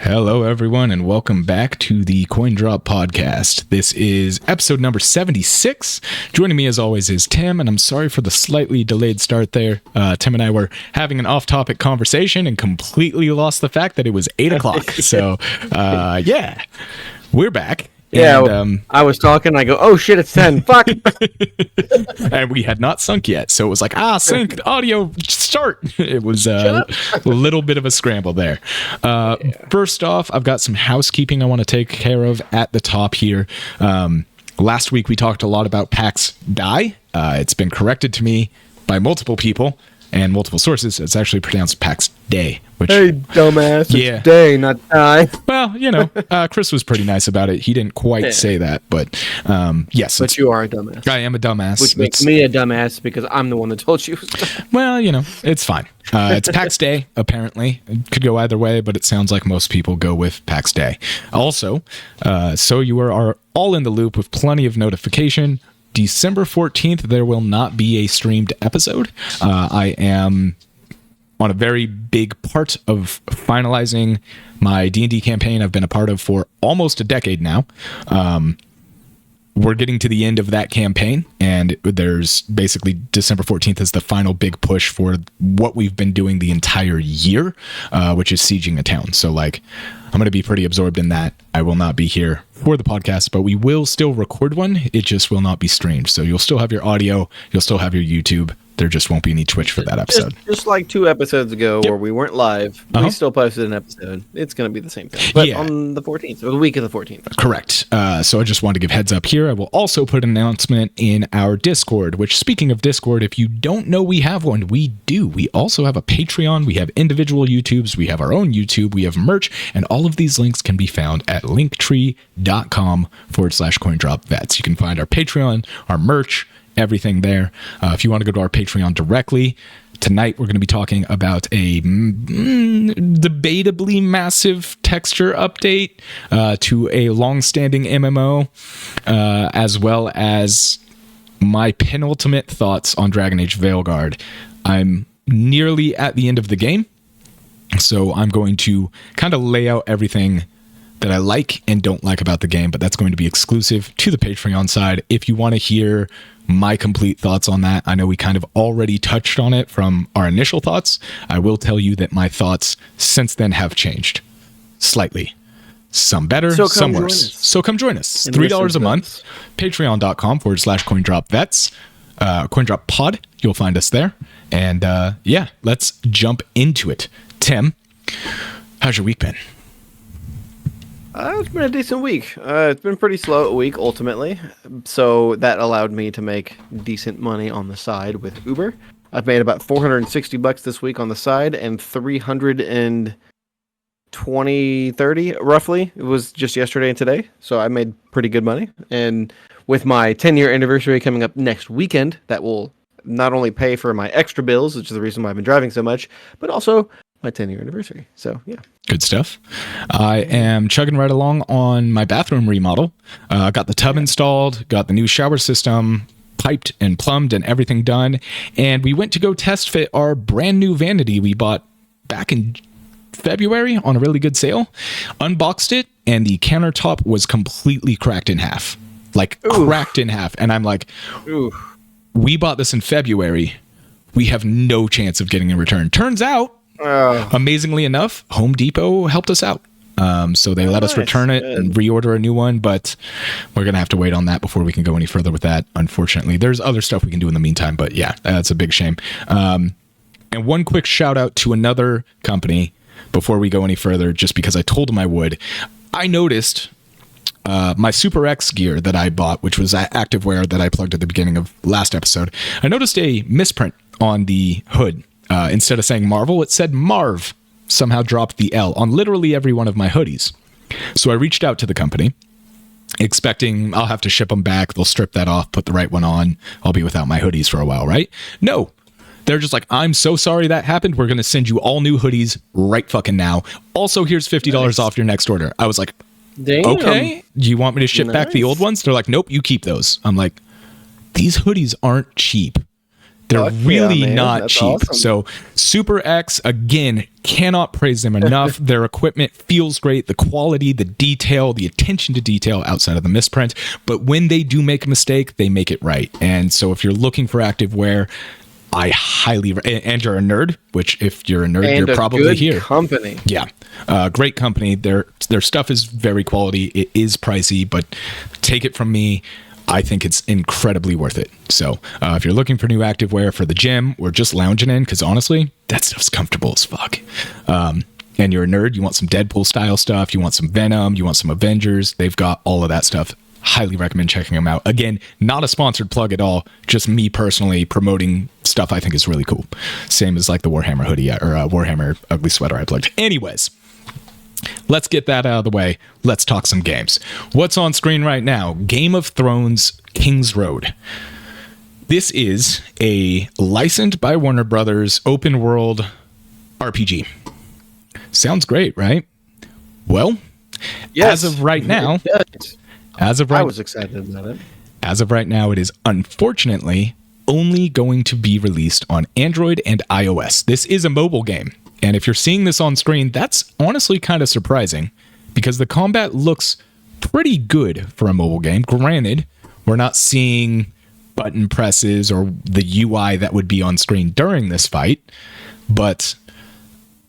Hello, everyone, and welcome back to the CoinDrop podcast. This is episode number 76. Joining me, as always, is Tim, and I'm sorry for the slightly delayed start there. Tim and I were having an off-topic conversation and completely lost the fact that it was 8 o'clock. So, yeah, we're back. Yeah, and, I was talking, I go, oh shit, it's 10, fuck! And we had not sunk yet, so it was like, sync, audio, start! It was a little bit of a scramble there. First off, I've got some housekeeping I want to take care of at the top here. Last week we talked a lot about PAX DAI. It's been corrected to me by multiple people and multiple sources. It's actually pronounced PAX Day. Which, hey, dumbass, yeah. It's day, not die. Well, you know, Chris was pretty nice about it. He didn't quite say that, but yes. But you are a dumbass. I am a dumbass. Which makes me a dumbass because I'm the one that told you. Well, you know, it's fine. It's PAX Day, apparently. It could go either way, but it sounds like most people go with PAX Day. Also, so you are all in the loop with plenty of notification. December 14th, there will not be a streamed episode. I am on a very big part of finalizing my D&D campaign I've been a part of for almost a decade now. We're getting to the end of that campaign, and there's basically December 14th is the final big push for what we've been doing the entire year, which is sieging a town. So, like, I'm going to be pretty absorbed in that. I will not be here for the podcast, but we will still record one. It just will not be streamed. So you'll still have your audio. You'll still have your YouTube. There just won't be any Twitch for that episode. Just like 2 episodes ago where we weren't live, we still posted an episode. It's going to be the same thing, but on the 14th, or the week of the 14th. Correct. So I just wanted to give heads up here. I will also put an announcement in our Discord, which, speaking of Discord, if you don't know we have one, we do. We also have a Patreon. We have individual YouTubes. We have our own YouTube. We have merch, and all of these links can be found at linktree.com/CoinDropVets. You can find our Patreon, our merch, everything there. If you want to go to our Patreon directly, tonight we're going to be talking about a debatably massive texture update to a long-standing MMO, as well as my penultimate thoughts on Dragon Age Veilguard. I'm nearly at the end of the game, so I'm going to kind of lay out everything that I like and don't like about the game, but that's going to be exclusive to the Patreon side. If you want to hear my complete thoughts on that, I know we kind of already touched on it from our initial thoughts. I will tell you that my thoughts since then have changed slightly. Some better, some worse. So come join us. $3 a month. Patreon.com/CoinDropVets. CoinDrop You'll find us there. And yeah, let's jump into it. Tim, how's your week been? It's been a decent week. It's been pretty slow a week, ultimately. So that allowed me to make decent money on the side with Uber. I've made about $460 this week on the side, and 330 roughly. It was just yesterday and today. So I made pretty good money. And with my 10-year anniversary coming up next weekend, that will not only pay for my extra bills, which is the reason why I've been driving so much, but also my 10-year anniversary. So, yeah. Good stuff. I am chugging right along on my bathroom remodel. Got the tub installed, got the new shower system piped and plumbed and everything done. And we went to go test fit our brand new vanity we bought back in February on a really good sale. Unboxed it, and the countertop was completely cracked in half. Like, cracked in half. And I'm like, we bought this in February. We have no chance of getting a return. Turns out, amazingly enough, Home Depot helped us out. So they let us return it and reorder a new one, but we're going to have to wait on that before we can go any further with that, unfortunately. There's other stuff we can do in the meantime, but yeah, that's a big shame. And one quick shout out to another company before we go any further, just because I told them I would. I noticed my Super X gear that I bought, which was activewear that I plugged at the beginning of last episode. I noticed a misprint on the hood. Instead of saying Marvel, it said Marv. Somehow dropped the L on literally every one of my hoodies. So I reached out to the company, expecting I'll have to ship them back. They'll strip that off, put the right one on. I'll be without my hoodies for a while, right? No. They're just like, I'm so sorry that happened. We're going to send you all new hoodies right fucking now. Also, here's $50 off your next order. I was like, okay. Do you want me to ship back the old ones? They're like, nope, you keep those. I'm like, these hoodies aren't cheap. They're Fuck really yeah, man. not That's cheap. awesome. So Super X, again, cannot praise them enough. Their equipment feels great. The quality, the detail, the attention to detail outside of the misprint. But when they do make a mistake, they make it right. And so if you're looking for activewear, I highly, and you're a nerd, which if you're a nerd, And you're a probably good here. company. Yeah. Great company. Their stuff is very quality. It is pricey, but take it from me, I think it's incredibly worth it. So if you're looking for new activewear for the gym or just lounging in, because honestly, that stuff's comfortable as fuck. And you're a nerd, you want some Deadpool style stuff, you want some Venom, you want some Avengers, they've got all of that stuff. Highly recommend checking them out. Again, not a sponsored plug at all, just me personally promoting stuff I think is really cool. Same as like the Warhammer hoodie or Warhammer ugly sweater I plugged. Anyways, let's get that out of the way. Let's talk some games. What's on screen right now? Game of Thrones Kingsroad. This is a licensed by Warner Brothers open world RPG. Sounds great, right? Well, Yes, as of right now, it does. I I was excited about it. As of right now, it is unfortunately only going to be released on Android and iOS. This is a mobile game. And if you're seeing this on screen, that's honestly kind of surprising because the combat looks pretty good for a mobile game. Granted, we're not seeing button presses or the UI that would be on screen during this fight, but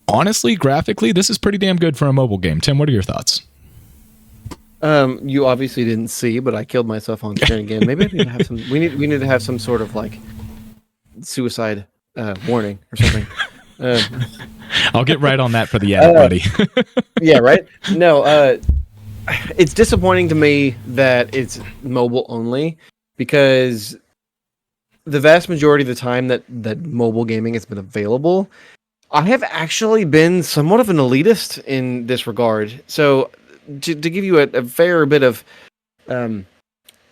honestly, graphically, this is pretty damn good for a mobile game. Tim, what are your thoughts? You obviously didn't see, but I killed myself on screen again. Maybe I need to have some. We need to have some sort of like suicide warning or something. I'll get right on that for the end, buddy. Yeah, right. No, it's disappointing to me that it's mobile only because the vast majority of the time that mobile gaming has been available, I have actually been somewhat of an elitist in this regard. So to give you a fair bit of, I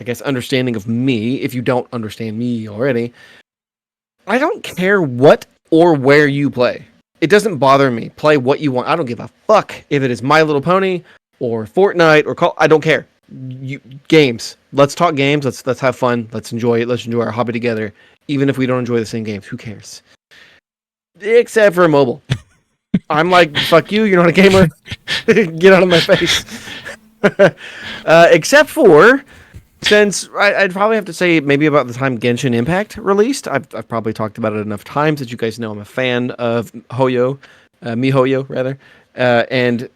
guess, understanding of me, if you don't understand me already, I don't care what or where you play. It doesn't bother me. Play what you want. I don't give a fuck if it is My Little Pony or Fortnite or Call. I don't care. Games. Let's talk games. Let's have fun. Let's enjoy it. Let's enjoy our hobby together. Even if we don't enjoy the same games, who cares? Except for mobile. I'm like, fuck you. You're not a gamer. Get out of my face. Except for, since I'd probably have to say maybe about the time Genshin Impact released. I've probably talked about it enough times that you guys know I'm a fan of MiHoYo rather. And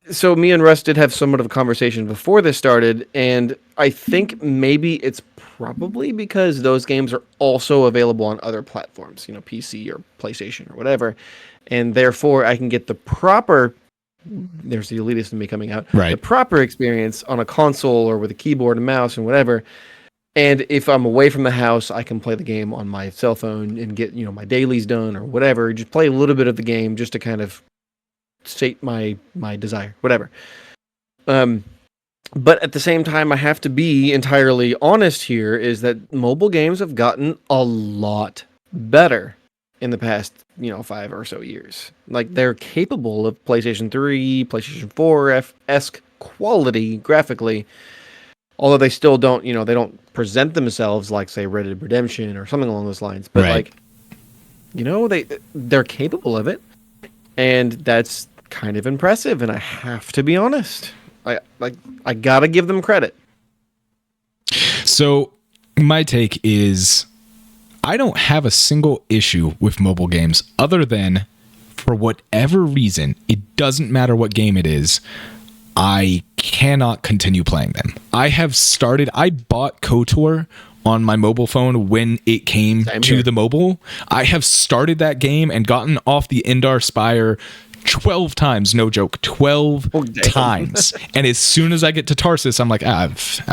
so me and Russ did have somewhat of a conversation before this started, and I think maybe it's probably because those games are also available on other platforms, PC or PlayStation or whatever, and therefore I can get the proper, there's the elitist in me coming out, Right. the proper experience on a console or with a keyboard and mouse and whatever. And if I'm away from the house, I can play the game on my cell phone and get, my dailies done or whatever. Just play a little bit of the game just to kind of state my desire, whatever. But at the same time, I have to be entirely honest here, is that mobile games have gotten a lot better in the past, 5 or so years. Like, they're capable of PlayStation 3, PlayStation 4-esque quality graphically, although they still don't, they don't present themselves like, say, Red Dead Redemption or something along those lines. But, Right. they're capable of it, and that's kind of impressive, and I have to be honest. I gotta give them credit. So my take is I don't have a single issue with mobile games other than for whatever reason, it doesn't matter what game it is, I cannot continue playing them. I bought KOTOR on my mobile phone when it came to the mobile. I have started that game and gotten off the Endar Spire 12 times, no joke, 12 times. And as soon as I get to Tarsus, I'm like, I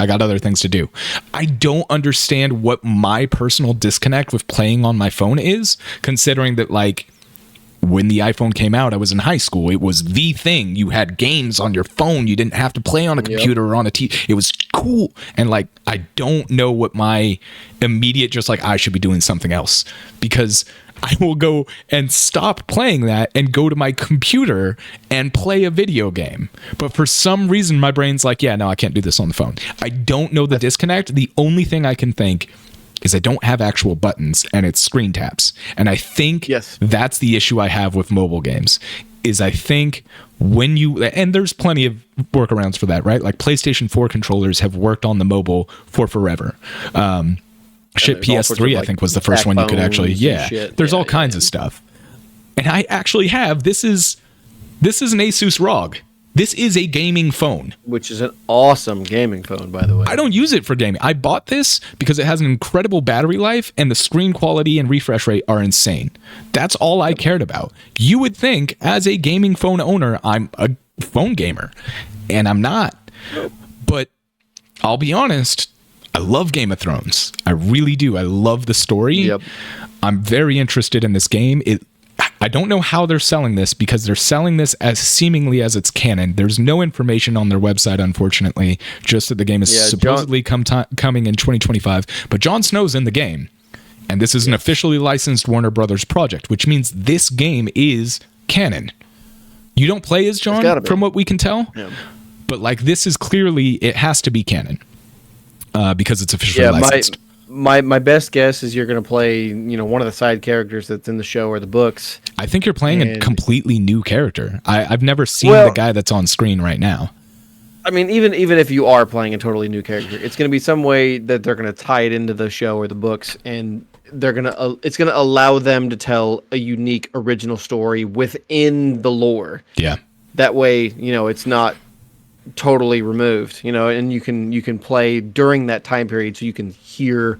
got other things to do. I don't understand what my personal disconnect with playing on my phone is, considering that, like, when the iPhone came out, I was in high school. It was the thing. You had games on your phone. You didn't have to play on a computer or on a TV. It was cool. And, like, I don't know what my immediate, just like, I should be doing something else, because I will go and stop playing that and go to my computer and play a video game. But for some reason, my brain's like, yeah, no, I can't do this on the phone. I don't know the disconnect. The only thing I can think is I don't have actual buttons and it's screen taps. And I think Yes. that's the issue I have with mobile games. Is I think when you, and there's plenty of workarounds for that, right? Like PlayStation 4 controllers have worked on the mobile for forever. PS3 I think was the first one you could actually, there's all kinds of stuff. And I actually have, this is an Asus ROG. This is a gaming phone. Which is an awesome gaming phone, by the way. I don't use it for gaming. I bought this because it has an incredible battery life and the screen quality and refresh rate are insane. That's all I cared about. You would think as a gaming phone owner, I'm a phone gamer, and I'm not. But I'll be honest, I love Game of Thrones. I really do. I love the story. Yep. I'm very interested in this game. I don't know how they're selling this because they're selling this as seemingly as it's canon. There's no information on their website, unfortunately, just that the game is supposedly coming in 2025. But Jon Snow's in the game, and this is an officially licensed Warner Brothers project, which means this game is canon. You don't play as Jon, from what we can tell, but like this is clearly, it has to be canon because it's officially licensed. My best guess is you're going to play, one of the side characters that's in the show or the books. I think you're playing a completely new character. I've never seen the guy that's on screen right now. I mean, even if you are playing a totally new character, it's going to be some way that they're going to tie it into the show or the books, and it's going to allow them to tell a unique original story within the lore. Yeah. That way, it's not totally removed, and you can play during that time period, so you can hear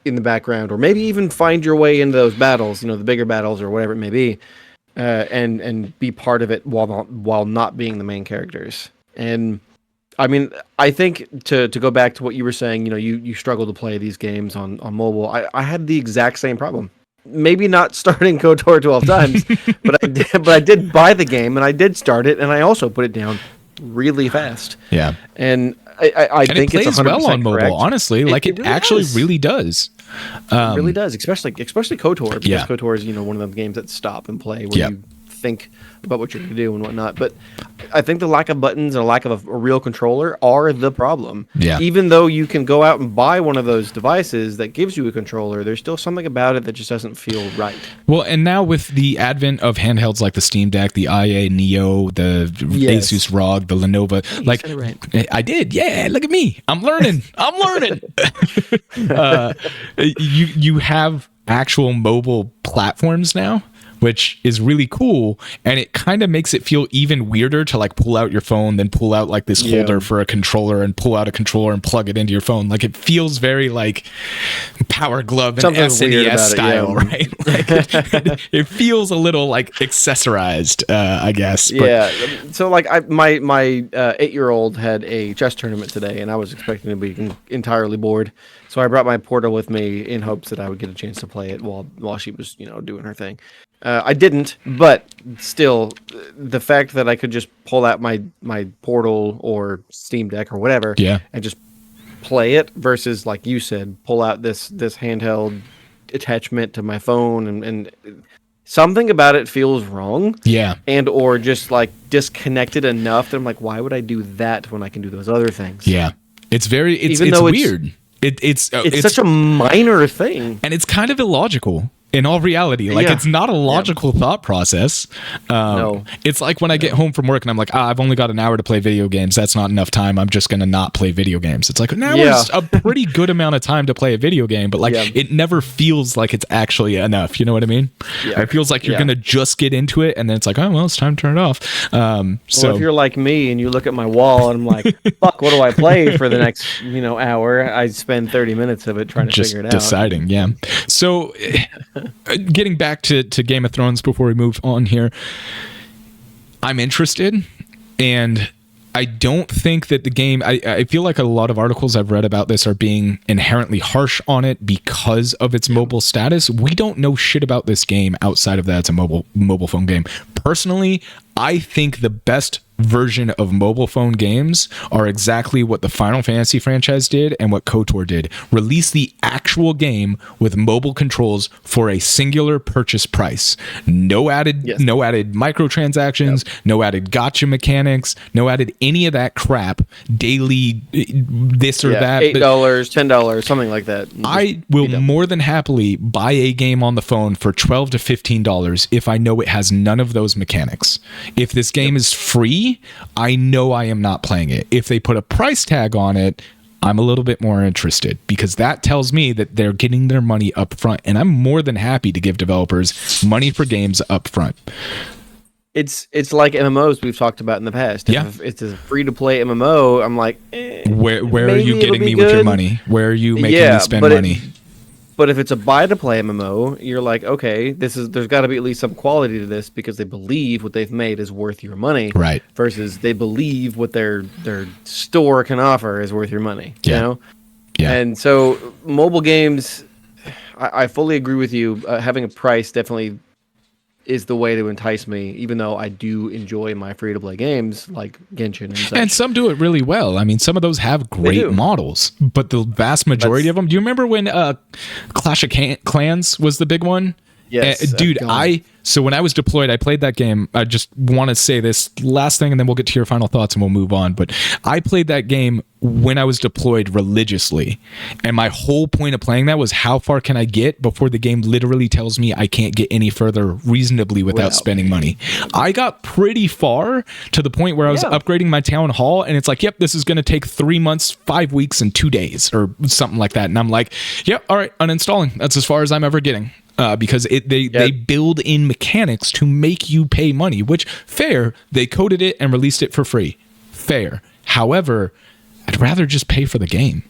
in the background, or maybe even find your way into those battles, the bigger battles or whatever it may be, and be part of it while not being the main characters. And I mean, I think to go back to what you were saying, you struggle to play these games on mobile. I had the exact same problem. Maybe not starting KOTOR 12 times, but I did buy the game and I did start it, and I also put it down really fast. Yeah. And I think it plays it's 100% well on mobile, correct. honestly. It really actually does. Really does. It really does, especially KOTOR, because KOTOR is, one of the games that stop and play where you think about what you're going to do and whatnot. But I think the lack of buttons and a lack of a real controller are the problem. Yeah. Even though you can go out and buy one of those devices that gives you a controller, there's still something about it that just doesn't feel right. Well, and now with the advent of handhelds like the Steam Deck, the IA Neo, the Asus ROG, the Lenovo, I did. Yeah, look at me. I'm learning. You have actual mobile platforms now, which is really cool, and it kind of makes it feel even weirder to like pull out your phone, then pull out like this holder for a controller, and pull out a controller and plug it into your phone. Like it feels very like Power Glove and SNES style, right? Like it feels a little like accessorized, I guess. But. So like my 8-year-old had a chess tournament today, and I was expecting to be entirely bored. So I brought my Portal with me in hopes that I would get a chance to play it while she was, doing her thing. I didn't, but still, the fact that I could just pull out my Portal or Steam Deck or whatever, and just play it versus, like you said, pull out this handheld attachment to my phone, and something about it feels wrong. Yeah. And or just like disconnected enough that I'm like, why would I do that when I can do those other things? Yeah. It's weird. It's such a minor thing, and it's kind of illogical in all reality. Like it's not a logical thought process. No. It's like when I get home from work and I'm like, I've only got an hour to play video games. That's not enough time. I'm just going to not play video games. It's like an hour is a pretty good amount of time to play a video game, but like it never feels like it's actually enough. You know what I mean? Yeah. It feels like you're going to just get into it, and then it's like, oh, well, it's time to turn it off. So if you're like me and you look at my wall and I'm like, fuck, what do I play for the next, hour? I spend 30 minutes of it trying to figure it out. Deciding, yeah. So getting back to Game of Thrones before we move on here, I'm interested, and I don't think that the game, I feel like a lot of articles I've read about this are being inherently harsh on it because of its mobile status. We don't know shit about this game outside of that it's a mobile phone game. Personally, I think the best version of mobile phone games are exactly what the Final Fantasy franchise did and what KOTOR did. Release the actual game with mobile controls for a singular purchase price. No added microtransactions, no added gotcha mechanics, no added any of that crap, daily this or that. $8, $10, something like that. I will more than happily buy a game on the phone for $12 to $15 if I know it has none of those mechanics. If this game is free, I know I am not playing it. If they put a price tag on it, I'm a little bit more interested, because that tells me that they're getting their money up front, and I'm more than happy to give developers money for games up front. It's like MMOs we've talked about in the past. If it's a free-to-play MMO, I'm like, where are you getting me with your money? Where are you making me spend money? But if it's a buy-to-play MMO, you're like, okay, there's got to be at least some quality to this, because they believe what they've made is worth your money, right? Versus they believe what their store can offer is worth your money. You know, And so mobile games, I fully agree with you. Having a price definitely is the way to entice me, even though I do enjoy my free-to-play games like Genshin and such. And some do it really well. I mean, some of those have great models, but the vast majority of them... Do you remember when Clash of Clans was the big one? Yes. Dude, so when I was deployed, I played that game. I just want to say this last thing, and then we'll get to your final thoughts and we'll move on. But I played that game when I was deployed religiously. And my whole point of playing that was, how far can I get before the game literally tells me I can't get any further reasonably without spending money. I got pretty far, to the point where I was upgrading my town hall, and it's like, yep, this is going to take 3 months, 5 weeks, and 2 days, or something like that. And I'm like, yep, all right, uninstalling. That's as far as I'm ever getting. Because they build in mechanics to make you pay money, which, fair, they coded it and released it for free. Fair. However, I'd rather just pay for the game.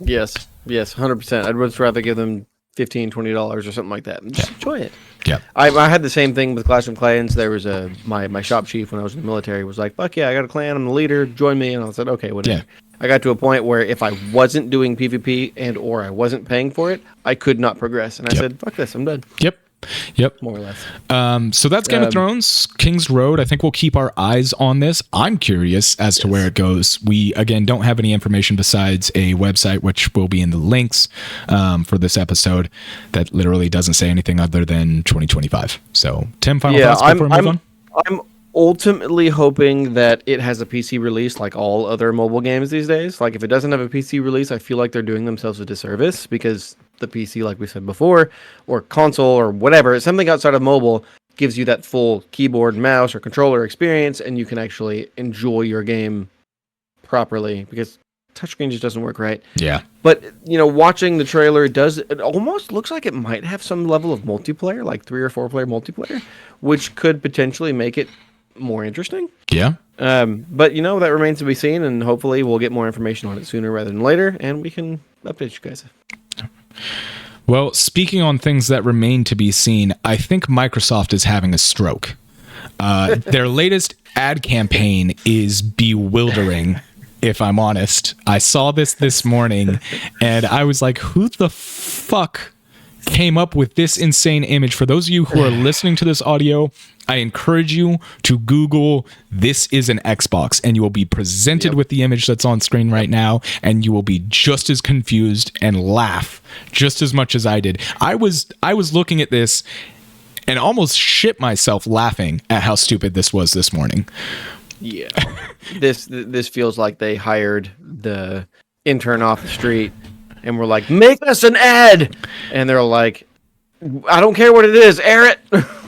Yes, 100%. I'd much rather give them $15, $20 or something like that and just enjoy it. Yeah, I had the same thing with Clash of Clans. There was my shop chief when I was in the military was like, fuck yeah, I got a clan, I'm the leader, join me. And I said, okay, whatever. Yeah. I got to a point where if I wasn't doing PvP and or I wasn't paying for it, I could not progress. And I said, fuck this, I'm done. Yep. More or less. So that's Game of Thrones, Kingsroad. I think we'll keep our eyes on this. I'm curious as to where it goes. We, again, don't have any information besides a website, which will be in the links for this episode, that literally doesn't say anything other than 2025. So, Tim, final thoughts before we move on? I'm ultimately hoping that it has a PC release like all other mobile games these days. Like, if it doesn't have a PC release, I feel like they're doing themselves a disservice, because the PC, like we said before, or console or whatever, something outside of mobile gives you that full keyboard, mouse, or controller experience, and you can actually enjoy your game properly, because touchscreen just doesn't work right. Yeah. But, watching the trailer, it almost looks like it might have some level of multiplayer, like 3 or 4 player multiplayer, which could potentially make it more interesting. Yeah. But that remains to be seen, and hopefully we'll get more information on it sooner rather than later, and we can update you guys. Well, speaking on things that remain to be seen, I think Microsoft is having a stroke. Their latest ad campaign is bewildering, if I'm honest. I saw this morning, and I was like, who the fuck came up with this insane image? For those of you who are listening to this audio, I encourage you to Google "this is an Xbox," and you will be presented with the image that's on screen right now, and you will be just as confused and laugh just as much as I did. I was looking at this and almost shit myself laughing at how stupid this was this morning. Yeah. This feels like they hired the intern off the street and were like, make us an ad. And they're like, I don't care what it is, air it.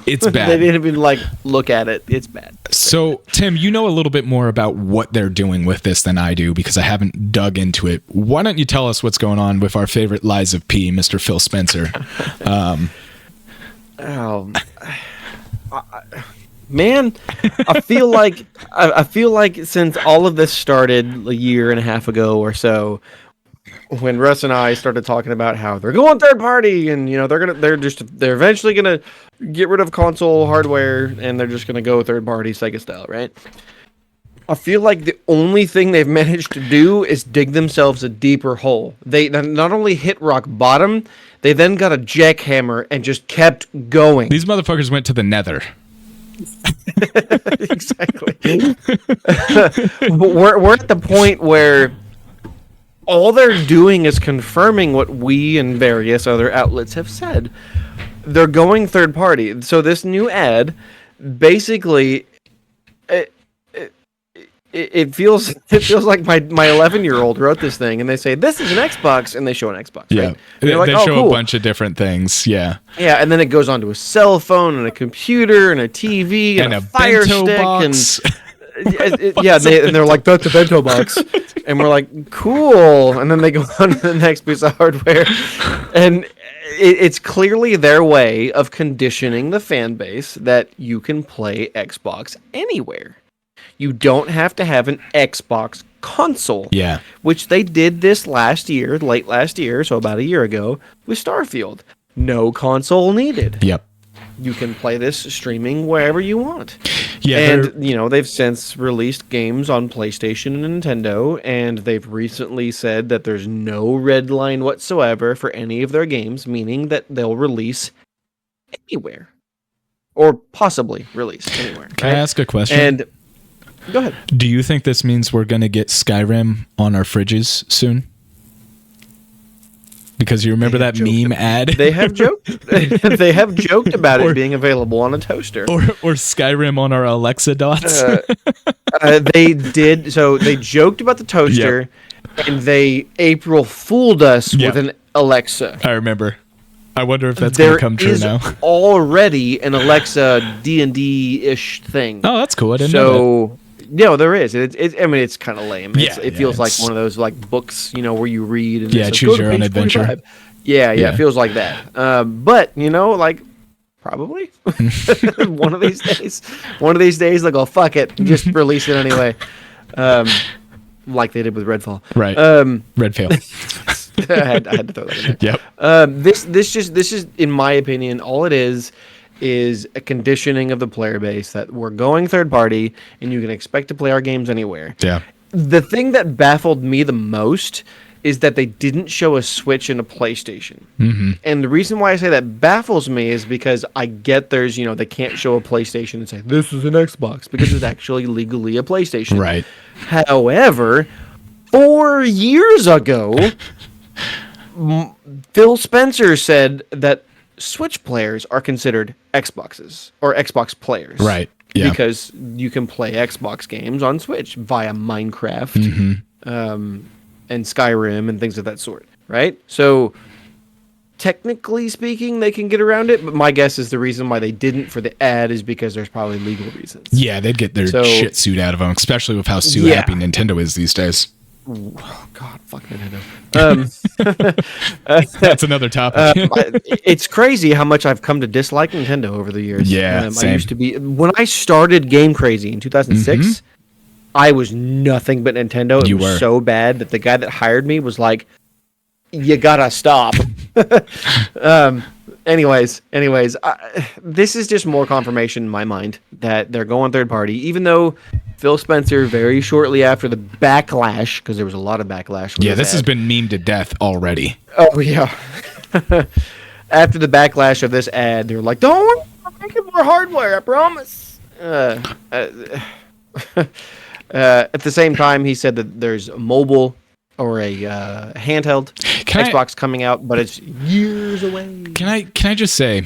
It's bad. They didn't even look at it. It's bad. So, Tim, you know a little bit more about what they're doing with this than I do, because I haven't dug into it. Why don't you tell us what's going on with our favorite Lies of P, Mr. Phil Spencer? Man, I feel like since all of this started a year and a half ago or so, when Russ and I started talking about how they're going third party, and they're eventually gonna get rid of console hardware, and they're just gonna go third party Sega style, right? I feel like the only thing they've managed to do is dig themselves a deeper hole. They not only hit rock bottom, they then got a jackhammer and just kept going. These motherfuckers went to the nether. Exactly. we're at the point where all they're doing is confirming what we and various other outlets have said. They're going third party. So this new ad, basically, it feels like my 11-year-old wrote this thing, and they say this is an Xbox, and they show an Xbox. Yeah, right? They like, show cool. a bunch of different things. Yeah, and then it goes on to a cell phone and a computer and a TV and a Fire bento Stick box. and they're like, that's a bento box, and we're like, cool. And then they go on to the next piece of hardware, and it's clearly their way of conditioning the fan base that you can play Xbox anywhere. You don't have to have an Xbox console. Yeah. Which they did this late last year, so about a year ago, with Starfield. No console needed. Yep. You can play this streaming wherever you want. Yeah. And, they've since released games on PlayStation and Nintendo, and they've recently said that there's no red line whatsoever for any of their games, meaning that they'll release anywhere. Or possibly release anywhere. Can I ask a question? And go ahead. Do you think this means we're going to get Skyrim on our fridges soon? Because you remember that meme ad? They have joked. They have joked about it being available on a toaster. Or Skyrim on our Alexa dots. They did. So they joked about the toaster, and they April fooled us with an Alexa. I remember. I wonder if that's going to come true now. There is already an Alexa D&D-ish thing. Oh, that's cool. I didn't know that. No, there is. It's kind of lame. It feels like one of those like books, where you read and choose your own adventure. 45. Yeah, it feels like that. But probably one of these days, like, oh fuck it, just release it anyway. Like they did with Redfall. Right. Redfall. I had to throw that in there. Yep. This is, in my opinion, all it is a conditioning of the player base that we're going third party and you can expect to play our games anywhere. Yeah. The thing that baffled me the most is that they didn't show a Switch and a PlayStation. Mm-hmm. And the reason why I say that baffles me is because I get there's, they can't show a PlayStation and say, this is an Xbox, because it's actually legally a PlayStation. Right. However, 4 years ago, Phil Spencer said that Switch players are considered Xboxes or Xbox players. Right. Yeah. Because you can play Xbox games on Switch via Minecraft and Skyrim and things of that sort. Right? So technically speaking, they can get around it. But my guess is the reason why they didn't for the ad is because there's probably legal reasons. Yeah, they'd get their shit suit out of them, especially with how happy Nintendo is these days. Oh, God, fuck Nintendo. That's another topic. It's crazy how much I've come to dislike Nintendo over the years. Yeah, I used to be, when I started Game Crazy in 2006, I was nothing but Nintendo. It was so bad that the guy that hired me was like, "You gotta stop." Anyways, this is just more confirmation in my mind that they're going third party, even though Phil Spencer, very shortly after the backlash, because there was a lot of backlash. Yeah, this has been memed to death already. Oh, yeah. After the backlash of this ad, they were like, don't worry, I'll make it more hardware, I promise. At the same time, he said that there's a mobile or a handheld Xbox coming out, but it's years away. Can I just say,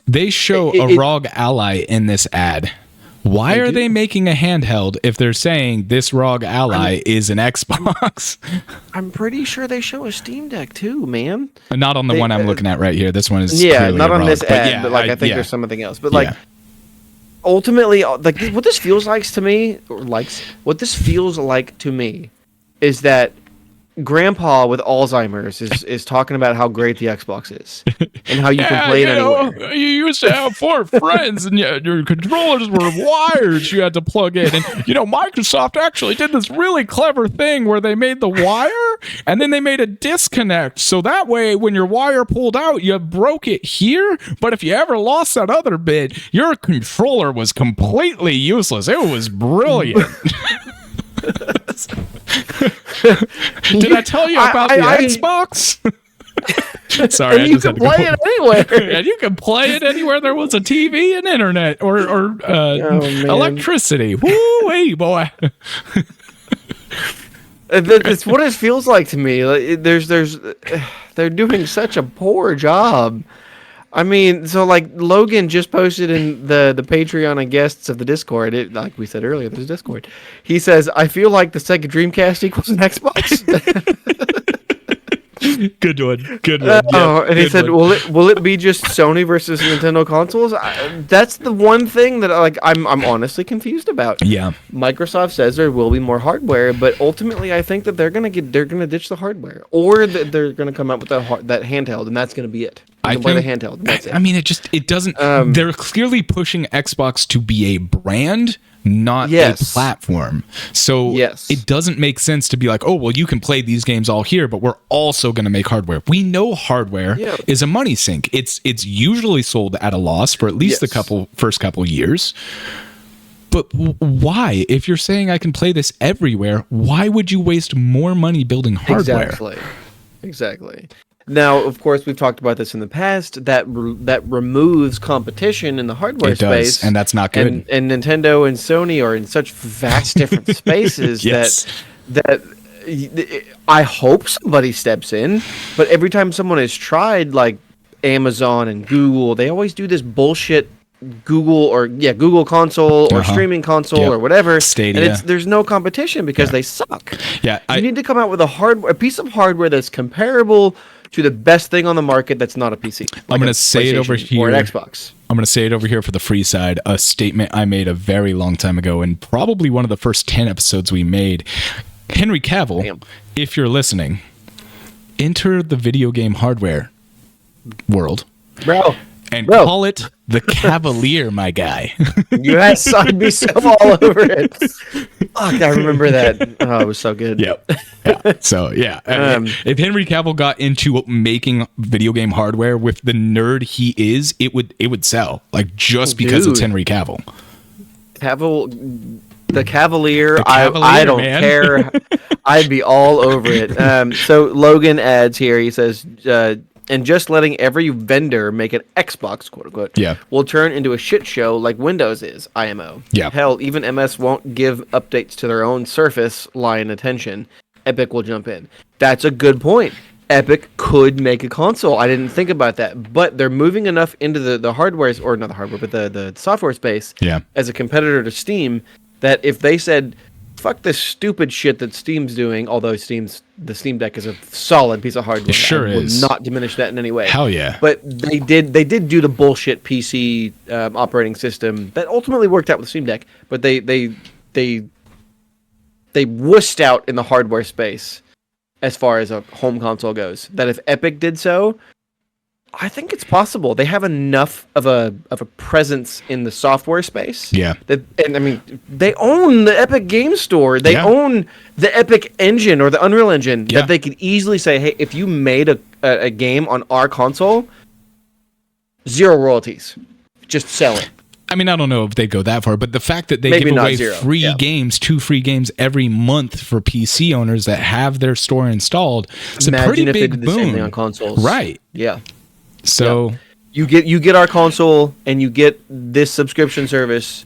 they show a ROG Ally in this ad. Why are they making a handheld if they're saying this ROG Ally is an Xbox? I'm pretty sure they show a Steam Deck too, man. Not on the one I'm looking at right here. This one is not on ROG, this ad, but I think there's something else. But ultimately, like what this feels like to me, is that Grandpa with Alzheimer's is talking about how great the Xbox is and how you can play it anywhere. You used to have 4 friends and your controllers were wires you had to plug in. And, Microsoft actually did this really clever thing where they made the wire and then they made a disconnect. So that way, when your wire pulled out, you broke it here. But if you ever lost that other bit, your controller was completely useless. It was brilliant. Did I tell you about the Xbox? Sorry, and you can play it anywhere. And you can play it anywhere there was a TV and internet or electricity. Woo, hey, boy. That's what it feels like to me. Like, they're doing such a poor job. I mean, so like Logan just posted in the Patreon and guests of the Discord. Like we said earlier, there's Discord. He says, "I feel like the Sega Dreamcast equals an Xbox." Good one. Good one. And he said, "Will it be just Sony versus Nintendo consoles?" That's the one thing that I'm honestly confused about. Yeah. Microsoft says there will be more hardware, but ultimately I think that they're gonna ditch the hardware, or that they're gonna come out with that handheld, and that's gonna be it. I play the handheld. And that's it. I mean, it doesn't. They're clearly pushing Xbox to be a brand, not a platform. So it doesn't make sense to be like, oh, well, you can play these games all here, but we're also going to make hardware. We know hardware is a money sink. It's usually sold at a loss for at least the first couple years. But why? If you're saying I can play this everywhere, why would you waste more money building hardware? Exactly. Now, of course, we've talked about this in the past. That removes competition in the hardware space, and that's not good. And Nintendo and Sony are in such vast different spaces that I hope somebody steps in. But every time someone has tried, like Amazon and Google, they always do this bullshit Google console or streaming console or whatever. Stadia. And there's no competition because they suck. Yeah, you need to come out with a piece of hardware that's comparable to the best thing on the market that's not a PC. Like I'm going to say it over here. Or an Xbox. I'm going to say it over here for the free side. A statement I made a very long time ago, and probably one of the first 10 episodes we made. Henry Cavill, if you're listening, enter the video game hardware world. Bro. And call it the Cavalier, my guy. Yes, I'd be so all over it. Fuck, I remember that. Oh, it was so good. Yep. Yeah. So, yeah. If Henry Cavill got into making video game hardware with the nerd he is, it would sell. Like, just because it's Henry Cavill. The Cavalier, I don't care. I'd be all over it. So Logan adds here, he says, and just letting every vendor make an Xbox, quote unquote, will turn into a shit show like Windows is, IMO. Yeah. Hell, even MS won't give updates to their own Surface line attention. Epic will jump in. That's a good point. Epic could make a console. I didn't think about that. But they're moving enough into the hardware, or not the hardware, but the software space as a competitor to Steam, that if they said, fuck this stupid shit that Steam's doing, although the Steam Deck is a solid piece of hardware. It sure is. Would not diminish that in any way. Hell yeah. But they did do the bullshit PC operating system that ultimately worked out with Steam Deck, but they wussed out in the hardware space as far as a home console goes. That if Epic did so, I think it's possible. They have enough of a presence in the software space. Yeah. And I mean, they own the Epic Game Store. They own the Epic Engine or the Unreal Engine that they could easily say, hey, if you made a game on our console, 0 royalties. Just sell it. I mean, I don't know if they go that far, but the fact that they give away free games, 2 free games every month for PC owners that have their store installed, it's a pretty big boom. Imagine if they did the same thing on consoles. Right. Yeah. So you get our console and you get this subscription service.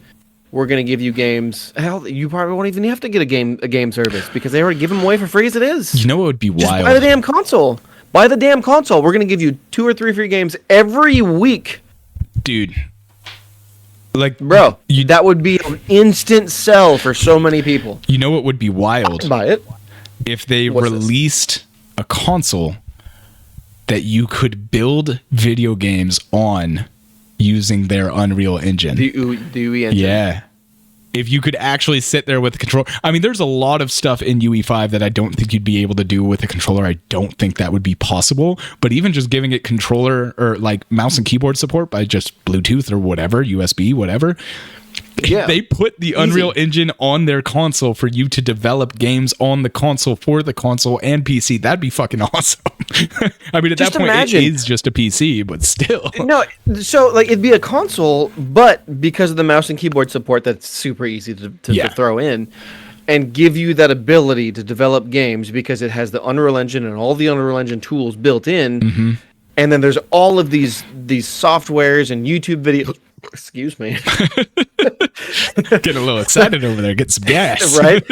We're gonna give you games. Hell, you probably won't even have to get a game service because they already give them away for free as it is. You know what would be wild? Just buy the damn console. Buy the damn console. We're gonna give you 2 or 3 free games every week, dude. Like, bro, that would be an instant sell for so many people. You know what would be wild? Buy it. If they released a console that you could build video games on using their Unreal Engine. The UE engine. Yeah. If you could actually sit there with the controller. I mean, there's a lot of stuff in UE5 that I don't think you'd be able to do with a controller. I don't think that would be possible. But even just giving it controller or like mouse and keyboard support by just Bluetooth or whatever, USB, whatever. Yeah. They put the Unreal Engine on their console for you to develop games on the console for the console and PC. That'd be fucking awesome. I mean, at that point, it is just a PC, but still. No, so like it'd be a console, but because of the mouse and keyboard support, that's super easy to throw in and give you that ability to develop games because it has the Unreal Engine and all the Unreal Engine tools built in. And then there's all of these softwares and YouTube videos. Excuse me. Getting a little excited over there. Get some gas. Right?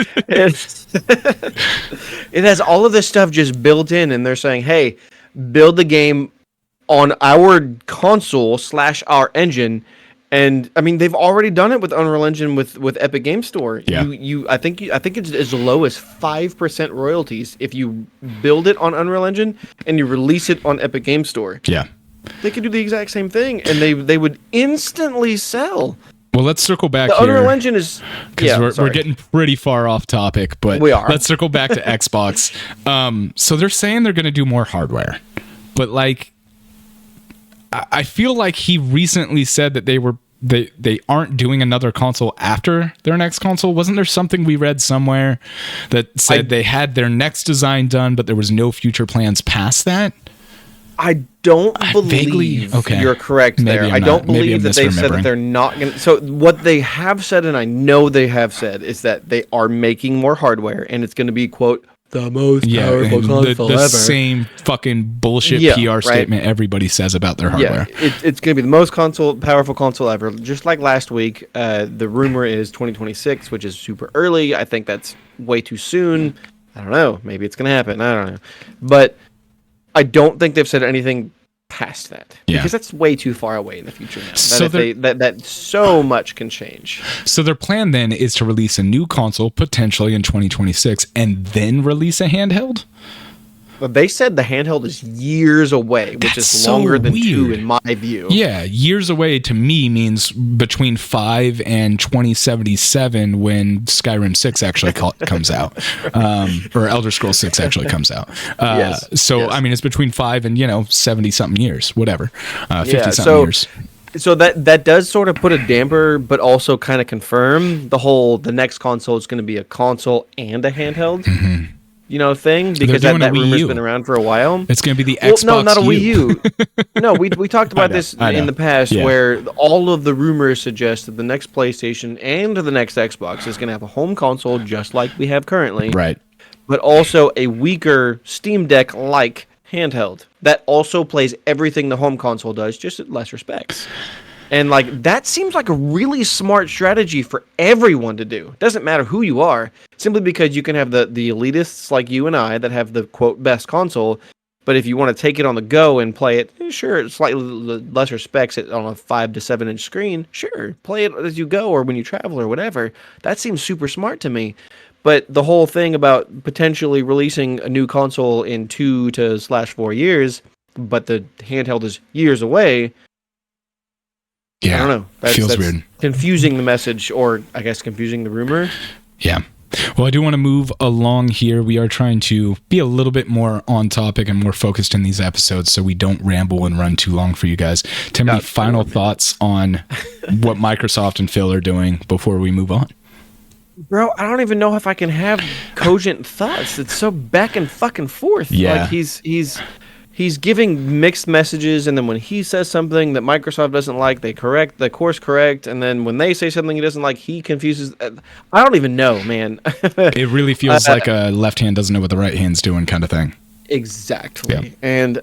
It has all of this stuff just built in, and they're saying, hey, build the game on our console / our engine. And I mean, they've already done it with Unreal Engine with Epic Game Store. Yeah. I think it's as low as 5% royalties if you build it on Unreal Engine and you release it on Epic Game Store. Yeah. They could do the exact same thing, and they would instantly sell. Well, let's circle back The here. Unreal Engine is we're getting pretty far off topic, but we are. Let's circle back to Xbox. So they're saying they're going to do more hardware, but like, I feel like he recently said that they aren't doing another console after their next console. Wasn't there something we read somewhere that said they had their next design done, but there was no future plans past that? I don't believe you're correct there. I don't believe that they've said that they're not going to. So what they have said, and I know they have said, is that they are making more hardware, and it's going to be, quote, the most powerful console ever. The same fucking bullshit PR statement everybody says about their hardware. Yeah, it's going to be the most powerful console ever. Just like last week, the rumor is 2026, which is super early. I think that's way too soon. I don't know. Maybe it's going to happen. I don't know. But I don't think they've said anything past that, because that's way too far away in the future now. That so much can change. So their plan then is to release a new console potentially in 2026 and then release a handheld? But they said the handheld is years away, which is longer than 2 in my view. Yeah, years away to me means between 5 and 2077 when Skyrim 6 actually comes out, or Elder Scrolls 6 actually comes out. I mean, it's between 5 and 70-something years, whatever, 50-something years. So that does sort of put a damper, but also kind of confirm the next console is going to be a console and a handheld. Mm-hmm. Thing, because that rumor's been around for a while. It's going to be the Xbox No, not a Wii U. No, we talked about this in the past, where all of the rumors suggest that the next PlayStation and the next Xbox is going to have a home console just like we have currently. Right. But also a weaker Steam Deck-like handheld that also plays everything the home console does, just at lesser specs. And that seems like a really smart strategy for everyone to do. Doesn't matter who you are, simply because you can have the elitists like you and I that have the quote best console. But if you want to take it on the go and play it, sure, slightly lesser specs on a 5 to 7 inch screen, sure, play it as you go or when you travel or whatever. That seems super smart to me. But the whole thing about potentially releasing a new console in 2 to /4 years, but the handheld is years away. Yeah, I don't know. That's weird. Confusing the message, or I guess confusing the rumor. Yeah. Well, I do want to move along here. We are trying to be a little bit more on topic and more focused in these episodes so we don't ramble and run too long for you guys. Tim, any final thoughts on what Microsoft and Phil are doing before we move on? Bro, I don't even know if I can have cogent thoughts. It's so back and fucking forth. Yeah. He's giving mixed messages, and then when he says something that Microsoft doesn't like, they course correct, and then when they say something he doesn't like, he confuses. I don't even know, man. It really feels like a left hand doesn't know what the right hand's doing kind of thing. Exactly. Yeah. And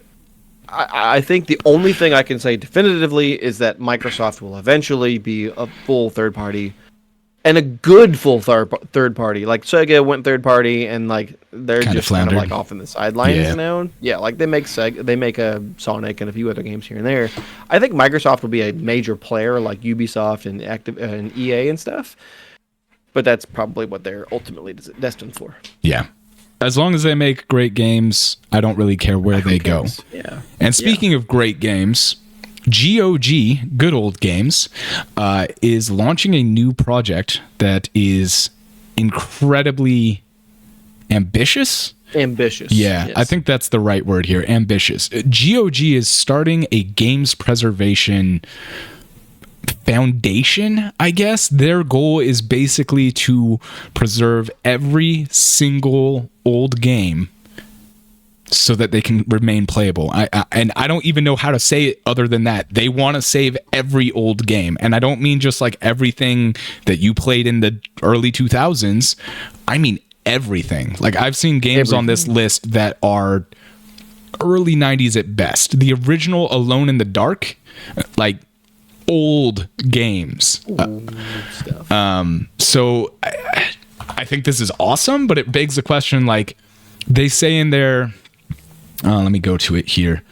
I think the only thing I can say definitively is that Microsoft will eventually be a full third party. And a good full third party. Like Sega went third party, and they're just kind of off in the sidelines now. Yeah, they make a Sonic and a few other games here and there. I think Microsoft will be a major player like Ubisoft and EA and stuff. But that's probably what they're ultimately destined for. Yeah. As long as they make great games, I don't really care where they go. Yeah. And speaking of great games, GoG, Good Old Games, is launching a new project that is incredibly ambitious. Ambitious. Yeah, yes. I think that's the right word here. Ambitious. GoG is starting a games preservation foundation, I guess. Their goal is basically to preserve every single old game so that they can remain playable. And I don't even know how to say it other than that. They want to save every old game. And I don't mean just everything that you played in the early 2000s. I mean everything. I've seen games on this list that are early 90s at best. The original Alone in the Dark, like old games. So I think this is awesome, but it begs the question, like they say in their let me go to it here.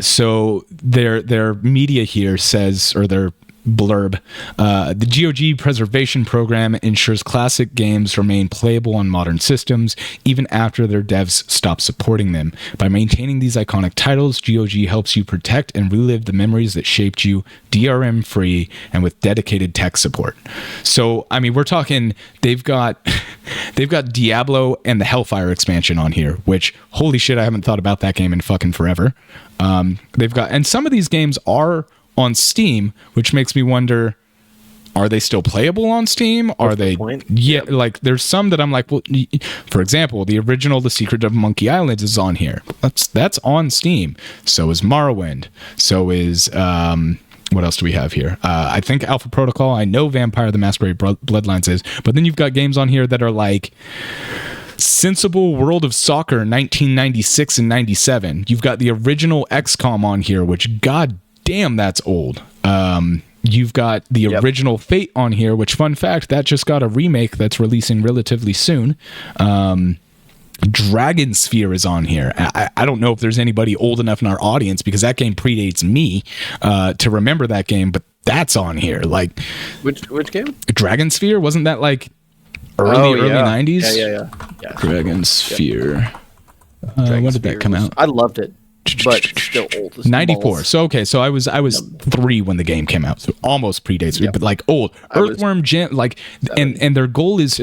So their media here says, or their blurb, the GoG Preservation program ensures classic games remain playable on modern systems even after their devs stop supporting them. By maintaining these iconic titles, GoG helps you protect and relive the memories that shaped you, DRM free and with dedicated tech support. So I mean, we're talking they've got Diablo and the Hellfire expansion on here, which holy shit, I haven't thought about that game in fucking forever. They've got, and some of these games are on Steam, which makes me wonder, are they still playable on Steam? Are they? Yeah, like there's some that I'm like, well, for example, the original The Secret of Monkey Island is on here. That's on Steam. So is Morrowind. So is what else do we have here? I think Alpha Protocol. I know Vampire the Masquerade Bloodlines is, but then you've got games on here that are like Sensible World of Soccer 1996 and 97. You've got the original XCOM on here, which god damn, that's old. You've got the original Fate on here, which, fun fact, that just got a remake that's releasing relatively soon. Dragon Sphere is on here. I don't know if there's anybody old enough in our audience, because that game predates me to remember that game, but that's on here. Like, which game? Dragon Sphere? Wasn't that like early 90s? Yeah. Dragon Sphere. When did that come out? I loved it. But still old. 94. So okay, so I was 3 when the game came out, so almost predates me, but like old. Earthworm Jim, like, and their goal is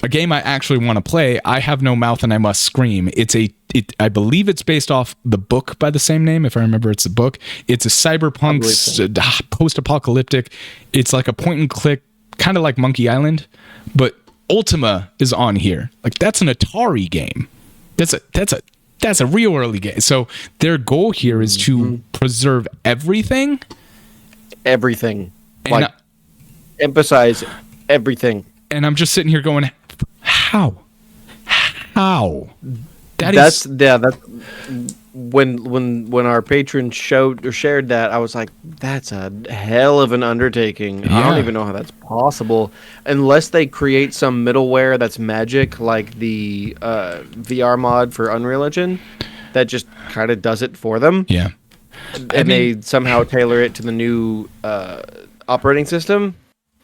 a game I actually want to play. I Have No Mouth and I Must Scream. I believe it's based off the book by the same name, if I remember. It's a book. It's a cyberpunk post-apocalyptic. It's like a point and click, kind of like Monkey Island, but Ultima is on here. Like, that's an Atari game. That's a real early game. So their goal here is to preserve everything. Everything. Like, emphasize everything. And I'm just sitting here going, how? That's when our patron shared that, I was like, that's a hell of an undertaking. I don't even know how that's possible unless they create some middleware that's magic, like the VR mod for Unreal Engine that just kind of does it for them. Yeah. And they somehow tailor it to the new operating system.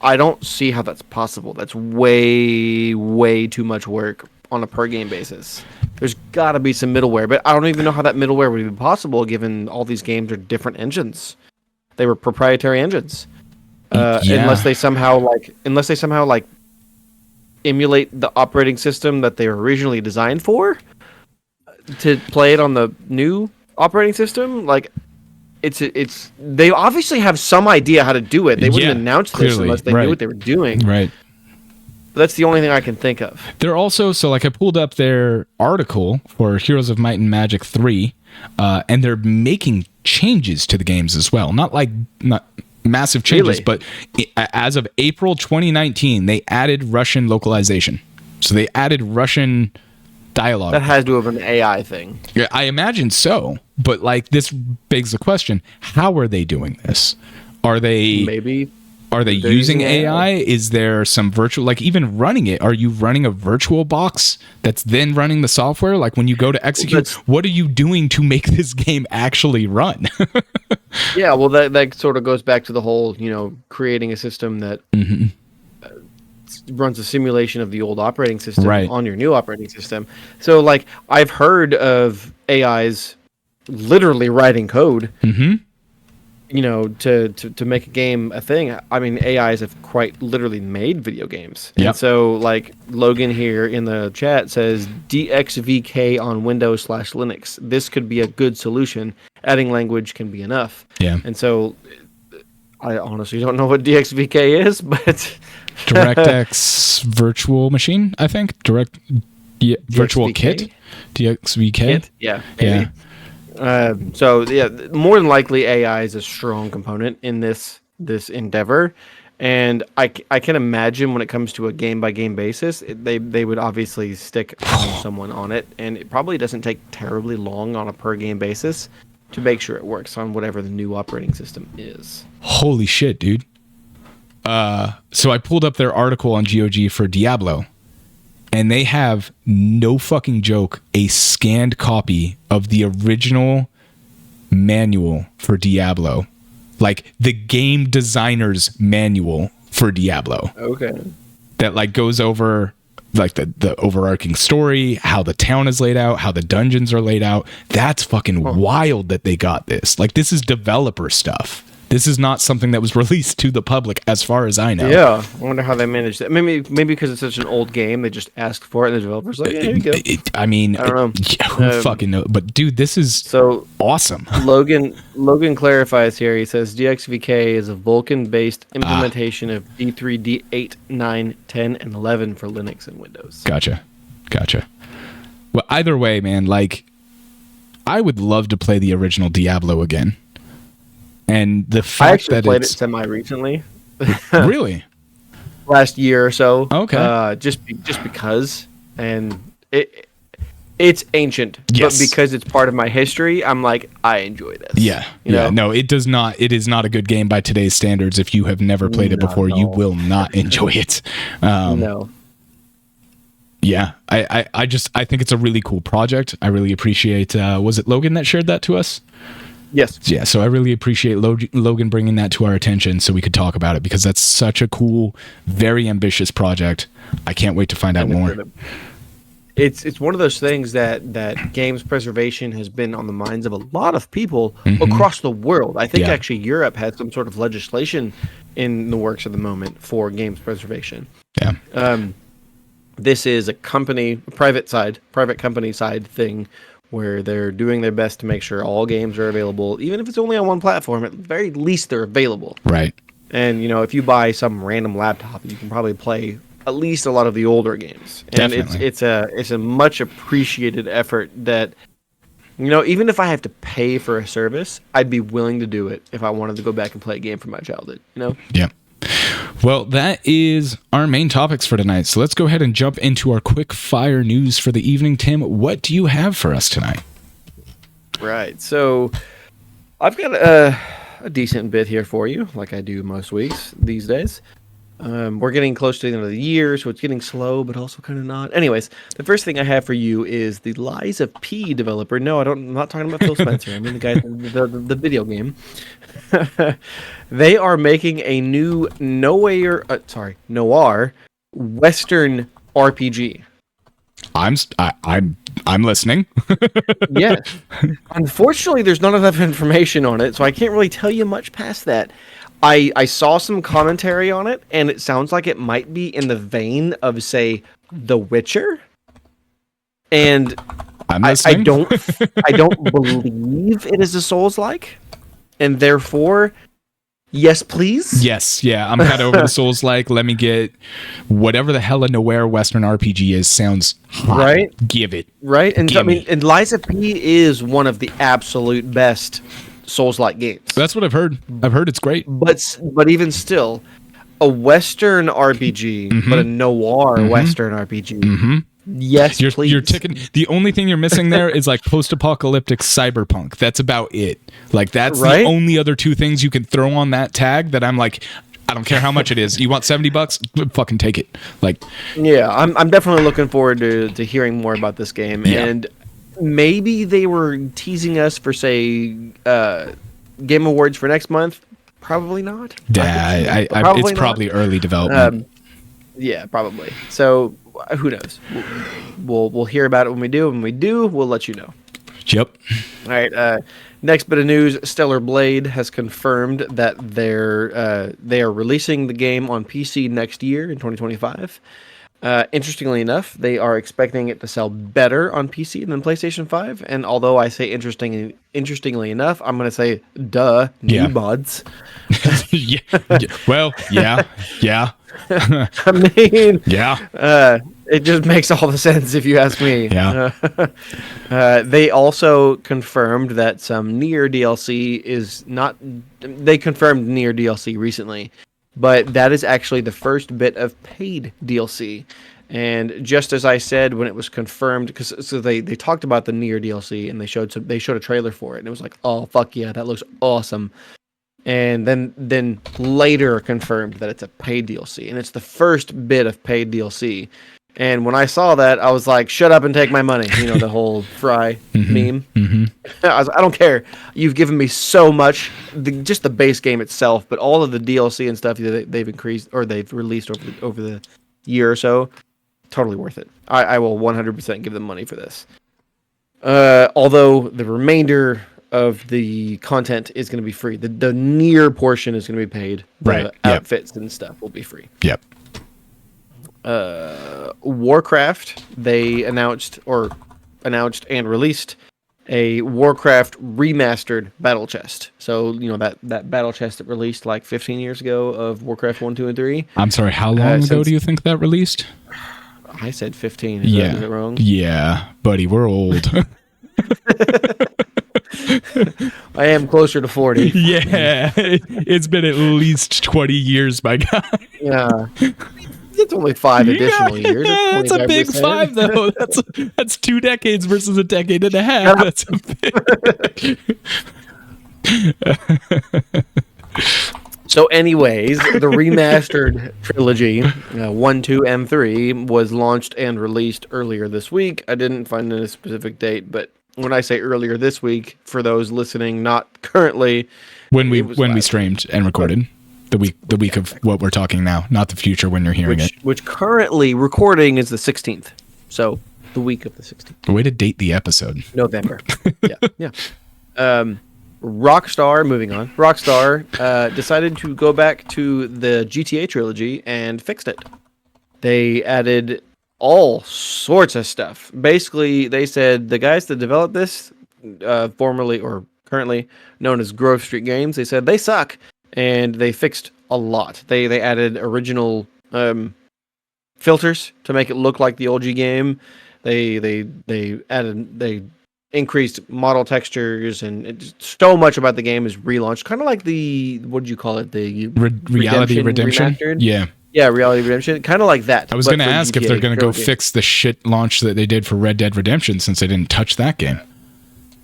I don't see how that's possible. That's way too much work on a per game basis. There's got to be some middleware, but I don't even know how that middleware would be possible, given all these games are different engines. They were proprietary engines, unless they somehow emulate the operating system that they were originally designed for to play it on the new operating system. Like, it's they obviously have some idea how to do it. They wouldn't announce this unless they knew what they were doing. Right. That's the only thing I can think of. They're also, so like I pulled up their article for Heroes of Might and Magic 3, and they're making changes to the games as well. Not massive changes, but as of April 2019, they added Russian localization. So they added Russian dialogue. That has to have been an AI thing. Yeah, I imagine so. But like, this begs the question: how are they doing this? Are they using AI? Is there some virtual, like, even running it? Are you running a virtual box that's then running the software? Like, when you go to execute, what are you doing to make this game actually run? Yeah, well, that sort of goes back to the whole, creating a system that runs a simulation of the old operating system on your new operating system. So, like, I've heard of AIs literally writing code. To make a game a thing. I mean, AIs have quite literally made video games. Yep. And so, like, Logan here in the chat says, DXVK on Windows/Linux. This could be a good solution. Adding language can be enough. Yeah. And so, I honestly don't know what DXVK is, but... DirectX Virtual Machine, I think. Virtual Kit? DXVK? Kit? Yeah, maybe. Yeah. More than likely AI is a strong component in this endeavor, And I can imagine when it comes to a game by game basis, they would obviously stick someone on it, and it probably doesn't take terribly long on a per game basis to make sure it works on whatever the new operating system is. Holy shit, dude. So I pulled up their article on GOG for Diablo, and they have, no fucking joke, a scanned copy of the original manual for Diablo. Like the game designer's manual for Diablo. Okay. That like goes over like the overarching story, how the town is laid out, how the dungeons are laid out. That's fucking wild that they got this. Like this is developer stuff. This is not something that was released to the public, as far as I know. Yeah, I wonder how they managed that. Maybe because it's such an old game, they just asked for it, and the developers like, yeah, here you go. I mean, I don't know. Yeah, who fucking know? But dude, this is so awesome. Logan clarifies here. He says DXVK is a Vulkan-based implementation of D3, D8, 9, 10, and 11 for Linux and Windows. Gotcha. Well, either way, man, like, I would love to play the original Diablo again. And the fact I actually that played it it's semi-recently. really Last year or so. Okay. Just because, and it's ancient, Yes. but because it's part of my history, I'm like, I enjoy this. Yeah. You know? No, it does not. It is not a good game by today's standards. If you have never played it before, you will not enjoy it. No. Yeah. I think it's a really cool project. I really appreciate, was it Logan that shared that to us? Yes. Yeah, so I really appreciate Logan bringing that to our attention so we could talk about it, because that's such a cool, very ambitious project. I can't wait to find out more. It's one of those things that games preservation has been on the minds of a lot of people across the world. I think actually Europe has some sort of legislation in the works at the moment for games preservation. Yeah. This is a private company side thing, where they're doing their best to make sure all games are available, even if it's only on one platform. At the very least, they're available. Right. And if you buy some random laptop, you can probably play at least a lot of the older games. And Definitely. it's a much appreciated effort that, even if I have to pay for a service, I'd be willing to do it if I wanted to go back and play a game from my childhood. Yeah. Well, that is our main topics for tonight. So let's go ahead and jump into our quick fire news for the evening. Tim, what do you have for us tonight? Right. So I've got a decent bit here for you, like I do most weeks these days. We're getting close to the end of the year, so it's getting slow, but also kind of not. Anyways, the first thing I have for you is the Lies of P developer. No, I'm not talking about Phil Spencer. I mean the guy, the video game. They are making a new noir Western RPG. I'm listening. Yes. Unfortunately, there's not enough information on it, so I can't really tell you much past that. I saw some commentary on it, and it sounds like it might be in the vein of, say, The Witcher. And I don't believe it is a Souls-like, and therefore, yes, please. Yes, yeah, I'm kind of over the Souls-like. Let me get whatever the hell a nowhere Western RPG is. Sounds hot. Right. Give it. Right, and Gimme. and Lies of P is one of the absolute best Souls-like games. That's what I've heard. I've heard it's great. But even still, a Western RPG, but a noir Western RPG. Yes, please. You're ticking. The only thing you're missing there is like post-apocalyptic cyberpunk. That's about it. Like that's the only other two things you can throw on that tag that I'm like, I don't care how much it is. You want $70? Fucking take it. Like, yeah, I'm definitely looking forward to hearing more about this game. Yeah. And maybe they were teasing us for, say, Game Awards for next month. Probably not. Yeah, it's probably early development. Yeah, probably. So who knows? We'll hear about it when we do. When we do, we'll let you know. Yep. All right. Next bit of news: Stellar Blade has confirmed that they are releasing the game on PC next year in 2025. Interestingly enough, they are expecting it to sell better on PC than PlayStation 5. And although I say interestingly enough, I'm going to say, duh, new mods. Yeah. Well, yeah. I mean, yeah. It just makes all the sense if you ask me. Yeah. They also confirmed that some Nier DLC is not. They confirmed Nier DLC recently, but that is actually the first bit of paid DLC. And just as I said when it was confirmed, because they talked about the Nier DLC and they showed a trailer for it, and it was like, oh fuck yeah, that looks awesome. And then later confirmed that it's a paid DLC, and it's the first bit of paid DLC. And when I saw that, I was like, shut up and take my money. You know, the whole Fry meme. I don't care. You've given me so much, just the base game itself, but all of the DLC and stuff that they've increased or they've released over the year or so, totally worth it. I will 100% give them money for this. Although the remainder of the content is going to be free. The Nier portion is going to be paid. The outfits and stuff will be free. Yep. Warcraft, they announced and released a Warcraft remastered battle chest. So, you know, that battle chest that released like 15 years ago of Warcraft 1, 2, and 3. I'm sorry, how long ago do you think that released? I said 15. Is that wrong? Yeah, buddy, we're old. I am closer to 40. Yeah, it's been at least 20 years, my guy. Yeah. It's only 5 additional years. That's a big 5, though. That's 2 decades versus a decade and a half. That's a big... So anyways, the remastered trilogy, 1, 2, and 3, was launched and released earlier this week. I didn't find a specific date, but when I say earlier this week, for those listening not currently... When we streamed and recorded. The week of what we're talking now, not the future when you're hearing it. Which currently recording is the 16th. So the week of the 16th. Way to date the episode. November. Yeah. Rockstar, moving on. Rockstar decided to go back to the GTA trilogy and fixed it. They added all sorts of stuff. Basically, they said the guys that developed this, formerly or currently known as Grove Street Games, they said they suck. And they fixed a lot. They added original filters to make it look like the old G game. They increased model textures, and so much about the game is relaunched. Kind of like the, what did you call it? The Reality Redemption. Yeah, Reality Redemption. Kind of like that. I was going to ask if they're going to go fix the shit launch that they did for Red Dead Redemption, since they didn't touch that game.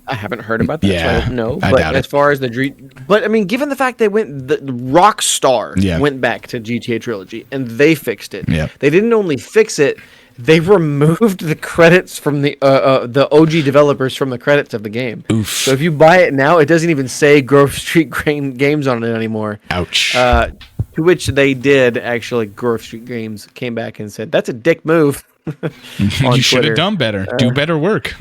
I haven't heard about that, so I don't know. I but doubt as far as but I mean, given the fact the Rockstar went back to GTA Trilogy and they fixed it. Yeah. They didn't only fix it, they removed the credits from the OG developers from the credits of the game. Oof. So if you buy it now, it doesn't even say Grove Street Games on it anymore. Ouch. To which they did actually. Grove Street Games came back and said, "That's a dick move." You should have done better. Do better work.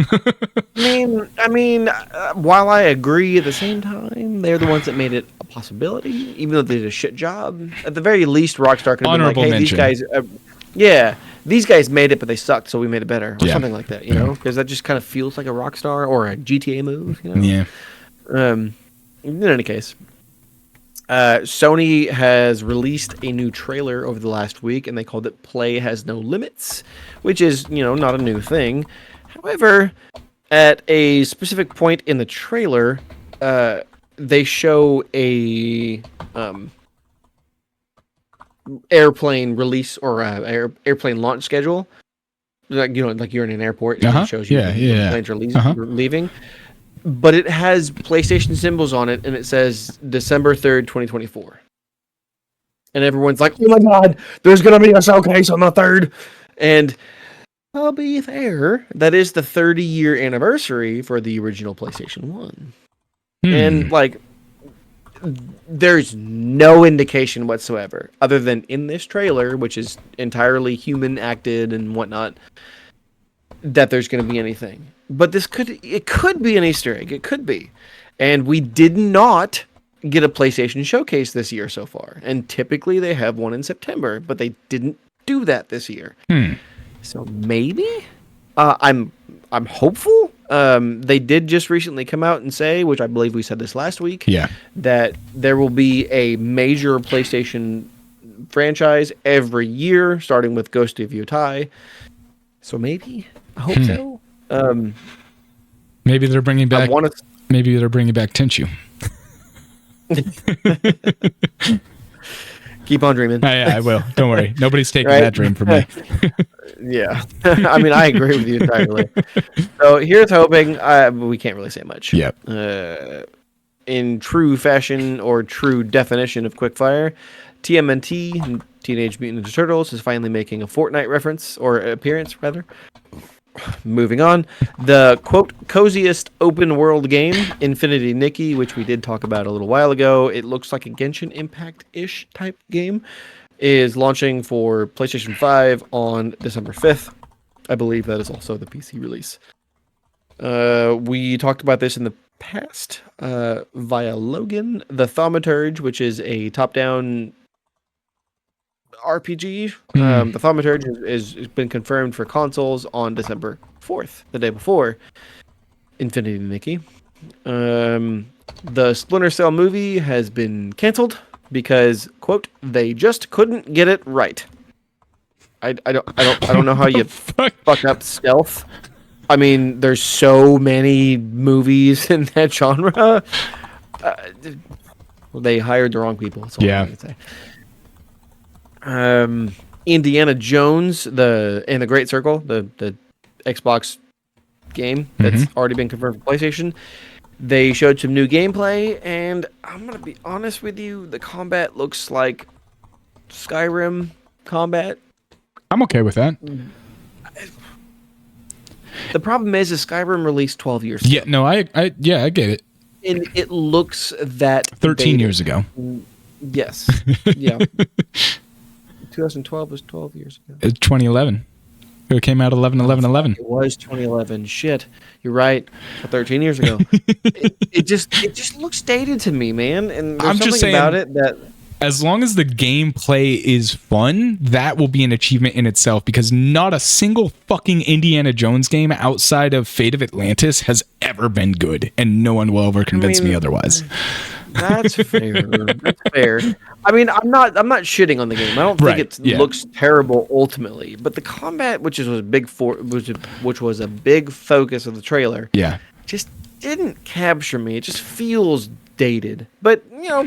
I mean, while I agree, at the same time, they're the ones that made it a possibility, even though they did a shit job. At the very least, Rockstar could have been like, "Hey, mention. these guys, these guys made it, but they sucked, so we made it better," or something like that. You know, because that just kind of feels like a Rockstar or a GTA move. You know? Yeah. In any case. Sony has released a new trailer over the last week, and they called it Play Has No Limits, which is, not a new thing. However, at a specific point in the trailer, they show a airplane release or airplane launch schedule. Like you're in an airport, and it shows you planes are leaving. But it has PlayStation symbols on it, and it says December 3rd, 2024. And everyone's like, "Oh my god, there's going to be a showcase on the 3rd." And I'll be fair, that is the 30-year anniversary for the original PlayStation 1. And, there's no indication whatsoever, other than in this trailer, which is entirely human-acted and whatnot, that there's going to be anything. But it could be an Easter egg. It could be. And we did not get a PlayStation showcase this year so far. And typically they have one in September, but they didn't do that this year. So maybe I'm hopeful. They did just recently come out and say, which I believe we said this last week, that there will be a major PlayStation franchise every year, starting with Ghost of Yotei. So maybe I hope so. Maybe they're bringing back. Maybe they're bringing back Tenchu. Keep on dreaming. I will. Don't worry. Nobody's taking Right? that dream from me. Yeah. I mean, I agree with you entirely. So here's hoping. We can't really say much. Yep. In true fashion or true definition of quickfire, TMNT, Teenage Mutant Ninja Turtles, is finally making a Fortnite reference, or appearance, rather. Moving on, the quote coziest open world game, Infinity Nikki, which we did talk about a little while ago. It looks like a Genshin Impact-ish type game, is launching for PlayStation 5 on December 5th. I believe that is also the PC release. We talked about this in the past via Logan, the Thaumaturge, which is a top-down RPG. The Thaumaturge has been confirmed for consoles on December 4th, the day before Infinity Nikki. The Splinter Cell movie has been canceled because, quote, they just couldn't get it right. I don't know how you fuck up stealth. I mean, there's so many movies in that genre. They hired the wrong people. That's all I'm gonna say. Indiana Jones, the Great Circle, the Xbox game that's already been confirmed for PlayStation. They showed some new gameplay, and I'm gonna be honest with you, the combat looks like Skyrim combat. I'm okay with that. The problem is Skyrim released 12 years ago. Yeah, no, I get it. And it looks that 13 years ago. Yes. Yeah. 2012 was 12 years ago. It's 2011. It came out 11/11/11. It was 2011. Shit, you're right. 13 years ago. it just looks dated to me, man. And there's something saying, about it that, as long as the gameplay is fun, that will be an achievement in itself, because not a single fucking Indiana Jones game outside of Fate of Atlantis has ever been good, and no one will ever convince me otherwise. That's fair. That's fair. I mean, I'm not shitting on the game. I don't think it looks terrible ultimately, but the combat, which was a big focus of the trailer, just didn't capture me. It just feels dated, but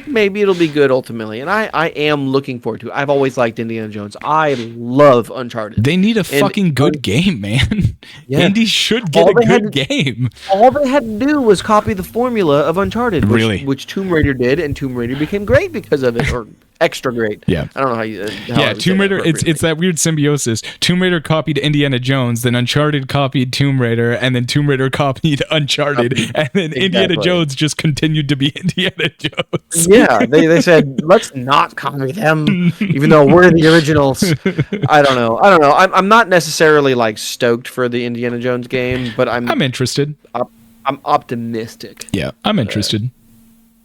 maybe it'll be good ultimately, and I am looking forward to it. I've always liked Indiana Jones. I love Uncharted. They need a fucking good game, man. Yeah. Indy should get a good game. All they had to do was copy the formula of Uncharted, which Tomb Raider did, and Tomb Raider became great because of it, or extra great. Yeah, I don't know how you. Tomb Raider. It's that weird symbiosis. Tomb Raider copied Indiana Jones, then Uncharted copied Tomb Raider, and then Tomb Raider copied Uncharted, and then Indiana Jones just continued to be Indiana Jones. Yeah, they said, let's not copy them, even though we're the originals. I don't know. I'm not necessarily like stoked for the Indiana Jones game, but I'm interested. I'm optimistic. Yeah, I'm interested.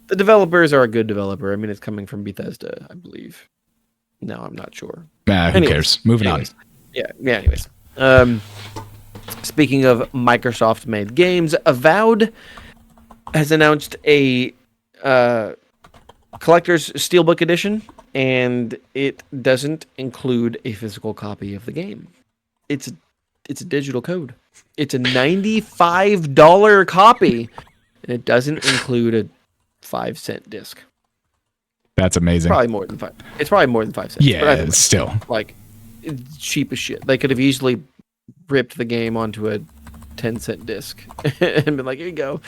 The developers are a good developer. I mean, it's coming from Bethesda, I believe. No, I'm not sure. Who cares? Moving on. Yeah. Anyways, speaking of Microsoft-made games, Avowed has announced a collector's steelbook edition, and it doesn't include a physical copy of the game. It's a digital code. It's a $95 copy, and it doesn't include a 5-cent disc. That's amazing. Probably more than 5. It's probably more than 5 cents. Yeah, but it's still like, it's cheap as shit. They could have easily ripped the game onto a 10-cent disc and been like, here you go.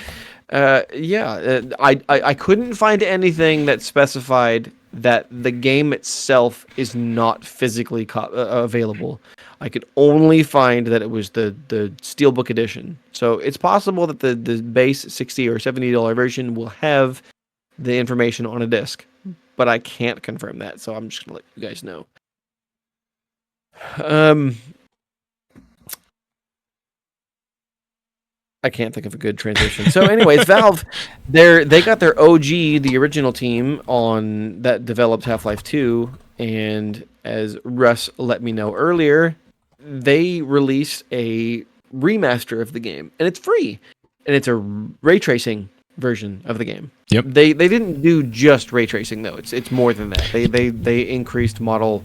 I couldn't find anything that specified that the game itself is not physically available. I could only find that it was the Steelbook edition. So it's possible that the base $60 or $70 version will have the information on a disc, but I can't confirm that. So I'm just gonna let you guys know. I can't think of a good transition. So anyways, Valve, they got their OG, the original team on that developed Half-Life 2, and as Russ let me know earlier, they released a remaster of the game, and it's free, and it's a ray tracing version of the game. Yep. They didn't do just ray tracing though. It's more than that. They increased model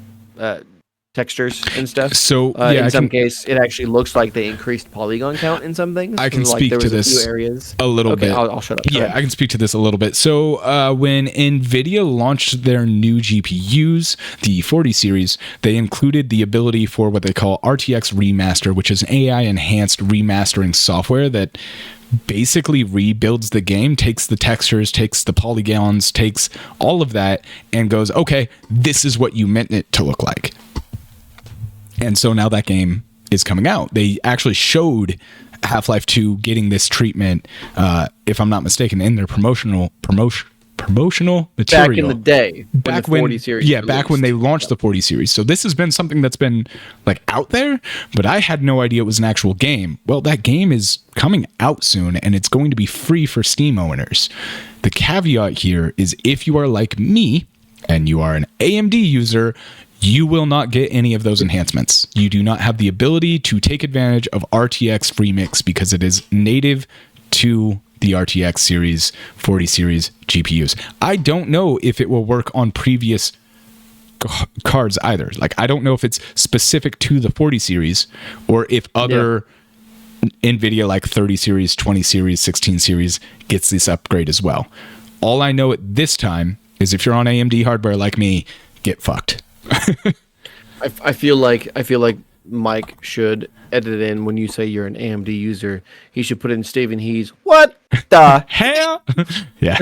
textures and stuff. So in some case, it actually looks like they increased polygon count in some things. I can like, speak there to was this a few areas. a little bit. I'll shut up. Go ahead. I can speak to this a little bit. So when NVIDIA launched their new GPUs, the 40 series, they included the ability for what they call RTX Remaster, which is AI-enhanced remastering software that basically rebuilds the game, takes the textures, takes the polygons, takes all of that, and goes, okay, this is what you meant it to look like. And so now that game is coming out. They actually showed Half-Life 2 getting this treatment, if I'm not mistaken, in their promotional material. Back in the day. Back when the 40 series released. Back when they launched the 40 series. So this has been something that's been like out there, but I had no idea it was an actual game. Well, that game is coming out soon, and it's going to be free for Steam owners. The caveat here is if you are like me and you are an AMD user, you will not get any of those enhancements. You do not have the ability to take advantage of RTX FreeMix because it is native to the RTX series, 40 series GPUs. I don't know if it will work on previous cards either. Like, I don't know if it's specific to the 40 series or if other NVIDIA like 30 series, 20 series, 16 series gets this upgrade as well. All I know at this time is if you're on AMD hardware like me, get fucked. I feel like Mike should edit in when you say you're an AMD user. He should put in Stephen He's what the hell? Yeah.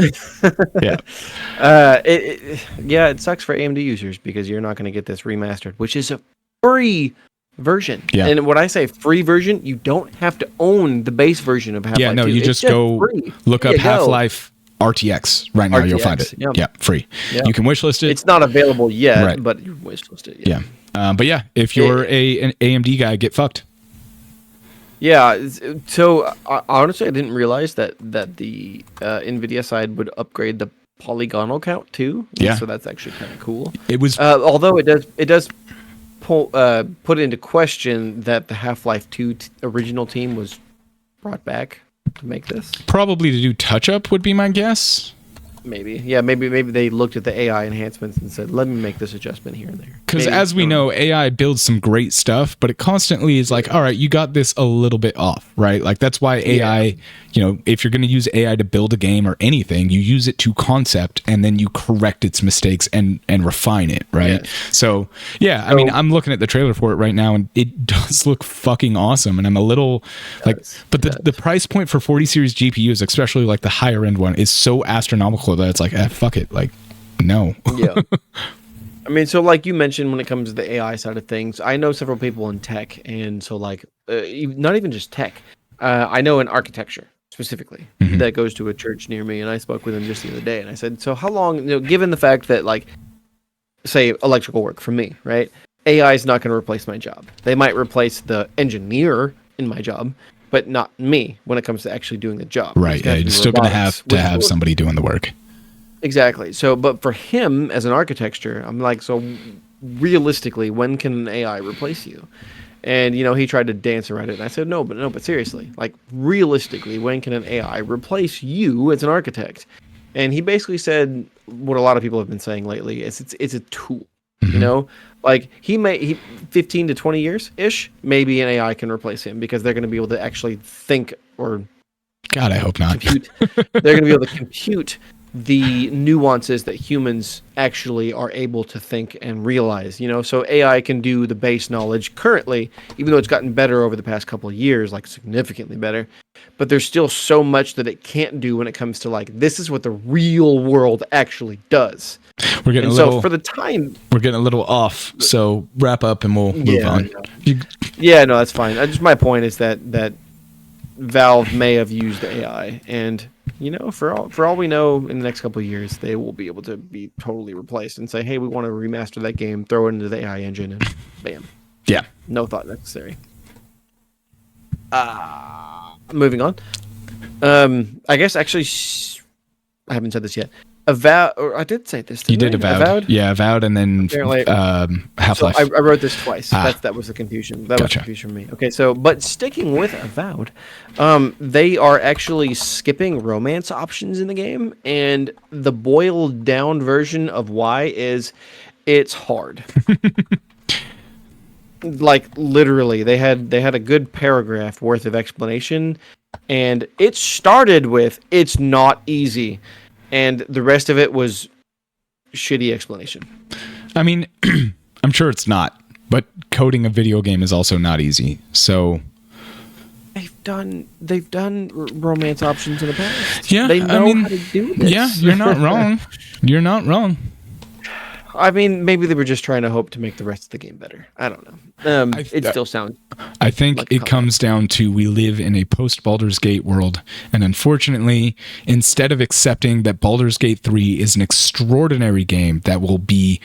It sucks for AMD users because you're not going to get this remastered, which is a free version. Yeah. And when I say free version, you don't have to own the base version of Half-Life 2. Yeah, no, you just go free. Look up Half-Life RTX right now. You'll find it. Yeah, free. Yep. You can wishlist it. It's not available yet, but you wishlist it. Yeah. But yeah, if you're an AMD guy, get fucked. Yeah. So honestly, I didn't realize that the NVIDIA side would upgrade the polygonal count too. Yeah. So that's actually kind of cool. It was although it does put into question that the Half-Life 2 original team was brought back to make this. Probably to do touch up would be my guess. Maybe. Yeah, maybe they looked at the AI enhancements and said, let me make this adjustment here and there. Because as we know, AI builds some great stuff, but it constantly is like, all right, you got this a little bit off, right? Like that's why AI, if you're going to use AI to build a game or anything, you use it to concept and then you correct its mistakes and refine it, right? Yes. So, yeah, I mean, I'm looking at the trailer for it right now and it does look fucking awesome. And I'm a little but the price point for 40 series GPUs, especially like the higher end one, is so astronomical that it's like, fuck it. Like, no. Yeah. I mean, so like you mentioned, when it comes to the AI side of things, I know several people in tech, and so like, not even just tech. I know in architecture specifically that goes to a church near me, and I spoke with him just the other day, and I said, so how long, given the fact that like, say electrical work for me, right? AI is not going to replace my job. They might replace the engineer in my job, but not me when it comes to actually doing the job. Right. Yeah, you're still going to have somebody doing the work. Exactly. So, but for him as an architecture, I'm like, so realistically, when can an AI replace you? And, he tried to dance around it. And I said, no, but seriously, like realistically, when can an AI replace you as an architect? And he basically said what a lot of people have been saying lately is it's a tool, like he 15 to 20 years ish, maybe an AI can replace him because they're going to be able to actually think or God, I hope not. They're going to be able to compute the nuances that humans actually are able to think and realize, so AI can do the base knowledge currently, even though it's gotten better over the past couple of years, like significantly better, but there's still so much that it can't do when it comes to like, this is what the real world actually does. We're getting so for the time, we're getting a little off. So wrap up and we'll move on. No, that's fine. Just my point is that Valve may have used AI, and for all we know, in the next couple of years, they will be able to be totally replaced and say, hey, we want to remaster that game, throw it into the AI engine, and bam. Yeah. No thought necessary. Moving on. I guess actually, I haven't said this yet. Avowed, or I did say this. You did Avowed. Yeah, Avowed, and then Half-Life. So I wrote this twice. That was the confusion. That was confusion for me. Okay, so but sticking with Avowed, they are actually skipping romance options in the game, and the boiled down version of why is it's hard. like literally, they had a good paragraph worth of explanation, and it started with "It's not easy," and the rest of it was shitty explanation. I mean, I'm sure it's not, but coding a video game is also not easy. So they've done romance options in the past. yeah, they know how to do this. Yeah, you're not wrong. You're not wrong. I mean, maybe they were just trying to hope to make the rest of the game better. I don't know. It still sounds. I think like it comes down to we live in a post Baldur's Gate world, and unfortunately, instead of accepting that Baldur's Gate 3 is an extraordinary game that will be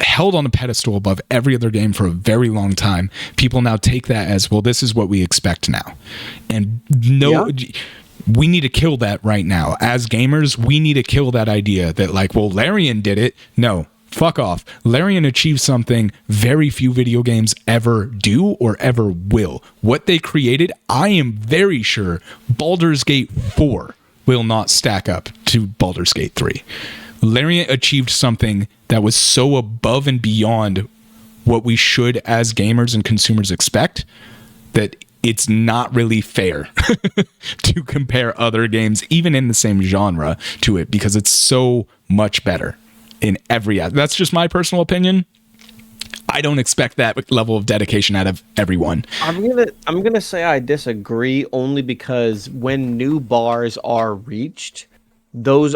held on a pedestal above every other game for a very long time, people now take that as, well, this is what we expect now. And we need to kill that right now. As gamers, we need to kill that idea that, like, well, Larian did it. No, fuck off. Larian achieved something very few video games ever do or ever will. What they created, I am very sure Baldur's Gate 4 will not stack up to Baldur's Gate 3. Larian achieved something that was so above and beyond what we should as gamers and consumers expect that it's not really fair to compare other games, even in the same genre, to it, because it's so much better in every aspect. That's just my personal opinion. I don't expect that level of dedication out of everyone. I'm gonna say I disagree, only because when new bars are reached, those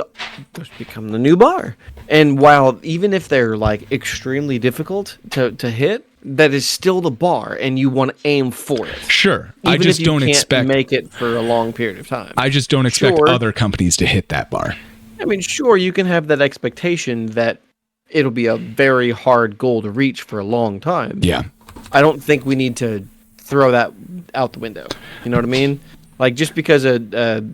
become the new bar. And while even if they're like extremely difficult to hit, that is still the bar, and you want to aim for it. Sure. Even I just if you don't can't expect make it for a long period of time. I just don't expect other companies to hit that bar. I mean, sure, you can have that expectation that it'll be a very hard goal to reach for a long time. Yeah. I don't think we need to throw that out the window. You know what I mean? Like, just because a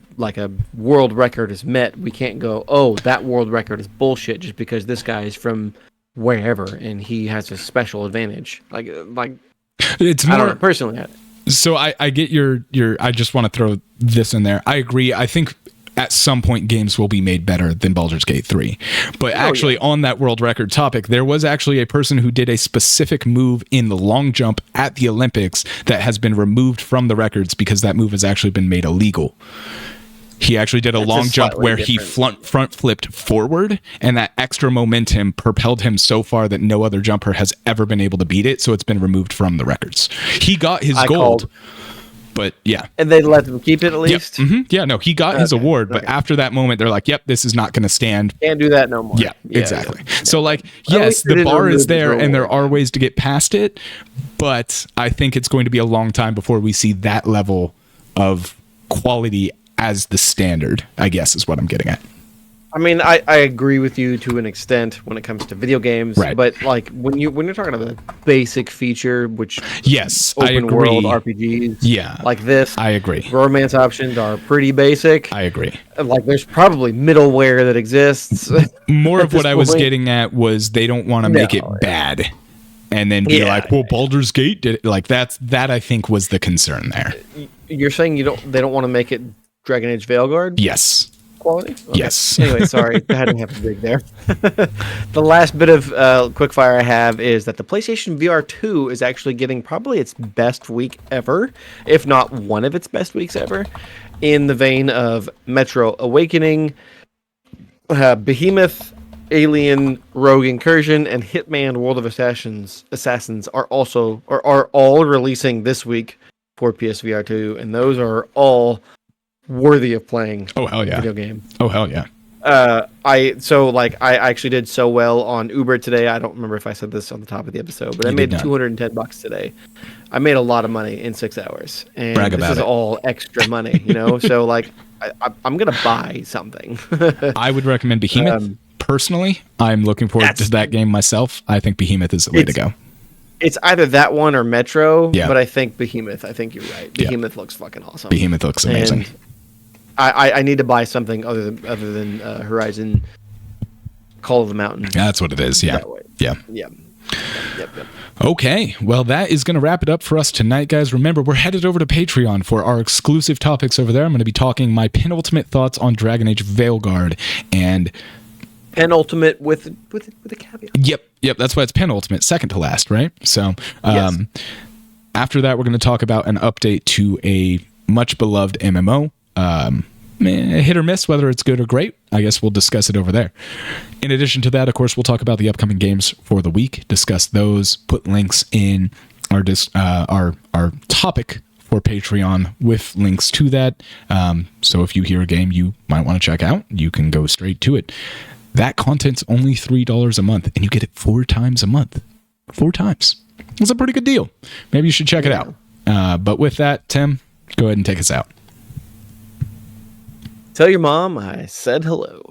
world record is met, we can't go, oh, that world record is bullshit just because this guy is from wherever and he has a special advantage. Like it's more, I don't know, personally. So I get your I just want to throw this in there. I agree. I think at some point games will be made better than Baldur's Gate 3. But on that world record topic, there was actually a person who did a specific move in the long jump at the Olympics that has been removed from the records because that move has actually been made illegal. He actually did a long jump where he front flipped forward, and that extra momentum propelled him so far that no other jumper has ever been able to beat it, so it's been removed from the records. He got his gold. But yeah. And they let them keep it at least? Yep. Mm-hmm. Yeah, no, he got his award, but after that moment, they're like, yep, this is not going to stand. Can't do that no more. Yeah, exactly. Yeah. So, like, yes, the bar is there, and there are ways to get past it, but I think it's going to be a long time before we see that level of quality as the standard, I guess, is what I'm getting at. I mean, I agree with you to an extent when it comes to video games, right. But like when you're talking about a basic feature, which I agree. World RPGs, like this, I agree. Romance options are pretty basic. I agree. Like there's probably middleware that exists. More of what I was getting at was they don't want to make it bad, and then be like, well, Baldur's Gate did it. Like that I think was the concern there. You're saying they don't want to make it Dragon Age Veilguard? Yes. Quality? Okay. Yes. Anyway, sorry, I had to have a dig there. The last bit of quickfire I have is that the PlayStation VR 2 is actually getting probably its best week ever, if not one of its best weeks ever, in the vein of Metro Awakening, Behemoth, Alien, Rogue Incursion, and Hitman World of Assassins are all releasing this week for PSVR 2, and those are all worthy of playing. Oh hell yeah! Video game. Oh hell yeah! I actually did so well on Uber today. I don't remember if I said this on the top of the episode, but I made $210 today. I made a lot of money in 6 hours, and this is all extra money, you know. So like, I'm gonna buy something. I would recommend Behemoth. Personally, I'm looking forward to that game myself. I think Behemoth is the way to go. It's either that one or Metro, but I think Behemoth. I think you're right. Behemoth looks fucking awesome. Behemoth looks amazing. And I need to buy something other than Horizon Call of the Mountain. That's what it is. Yeah. Yep. Okay. Well, that is going to wrap it up for us tonight, guys. Remember, we're headed over to Patreon for our exclusive topics over there. I'm going to be talking my penultimate thoughts on Dragon Age Veilguard and penultimate with a caveat. Yep. That's why it's penultimate, second to last, right? So Yes. after that, we're going to talk about an update to a much beloved MMO. Hit or miss, whether it's good or great. I guess we'll discuss it over there. In addition to that, of course, we'll talk about the upcoming games for the week, discuss those, put links in our topic for Patreon with links to that. So if you hear a game you might want to check out, you can go straight to it. That content's only $3 a month, and you get it 4 times a month. 4 times. It's a pretty good deal. Maybe you should check it out. But with that, Tim, go ahead and take us out. Tell your mom I said hello.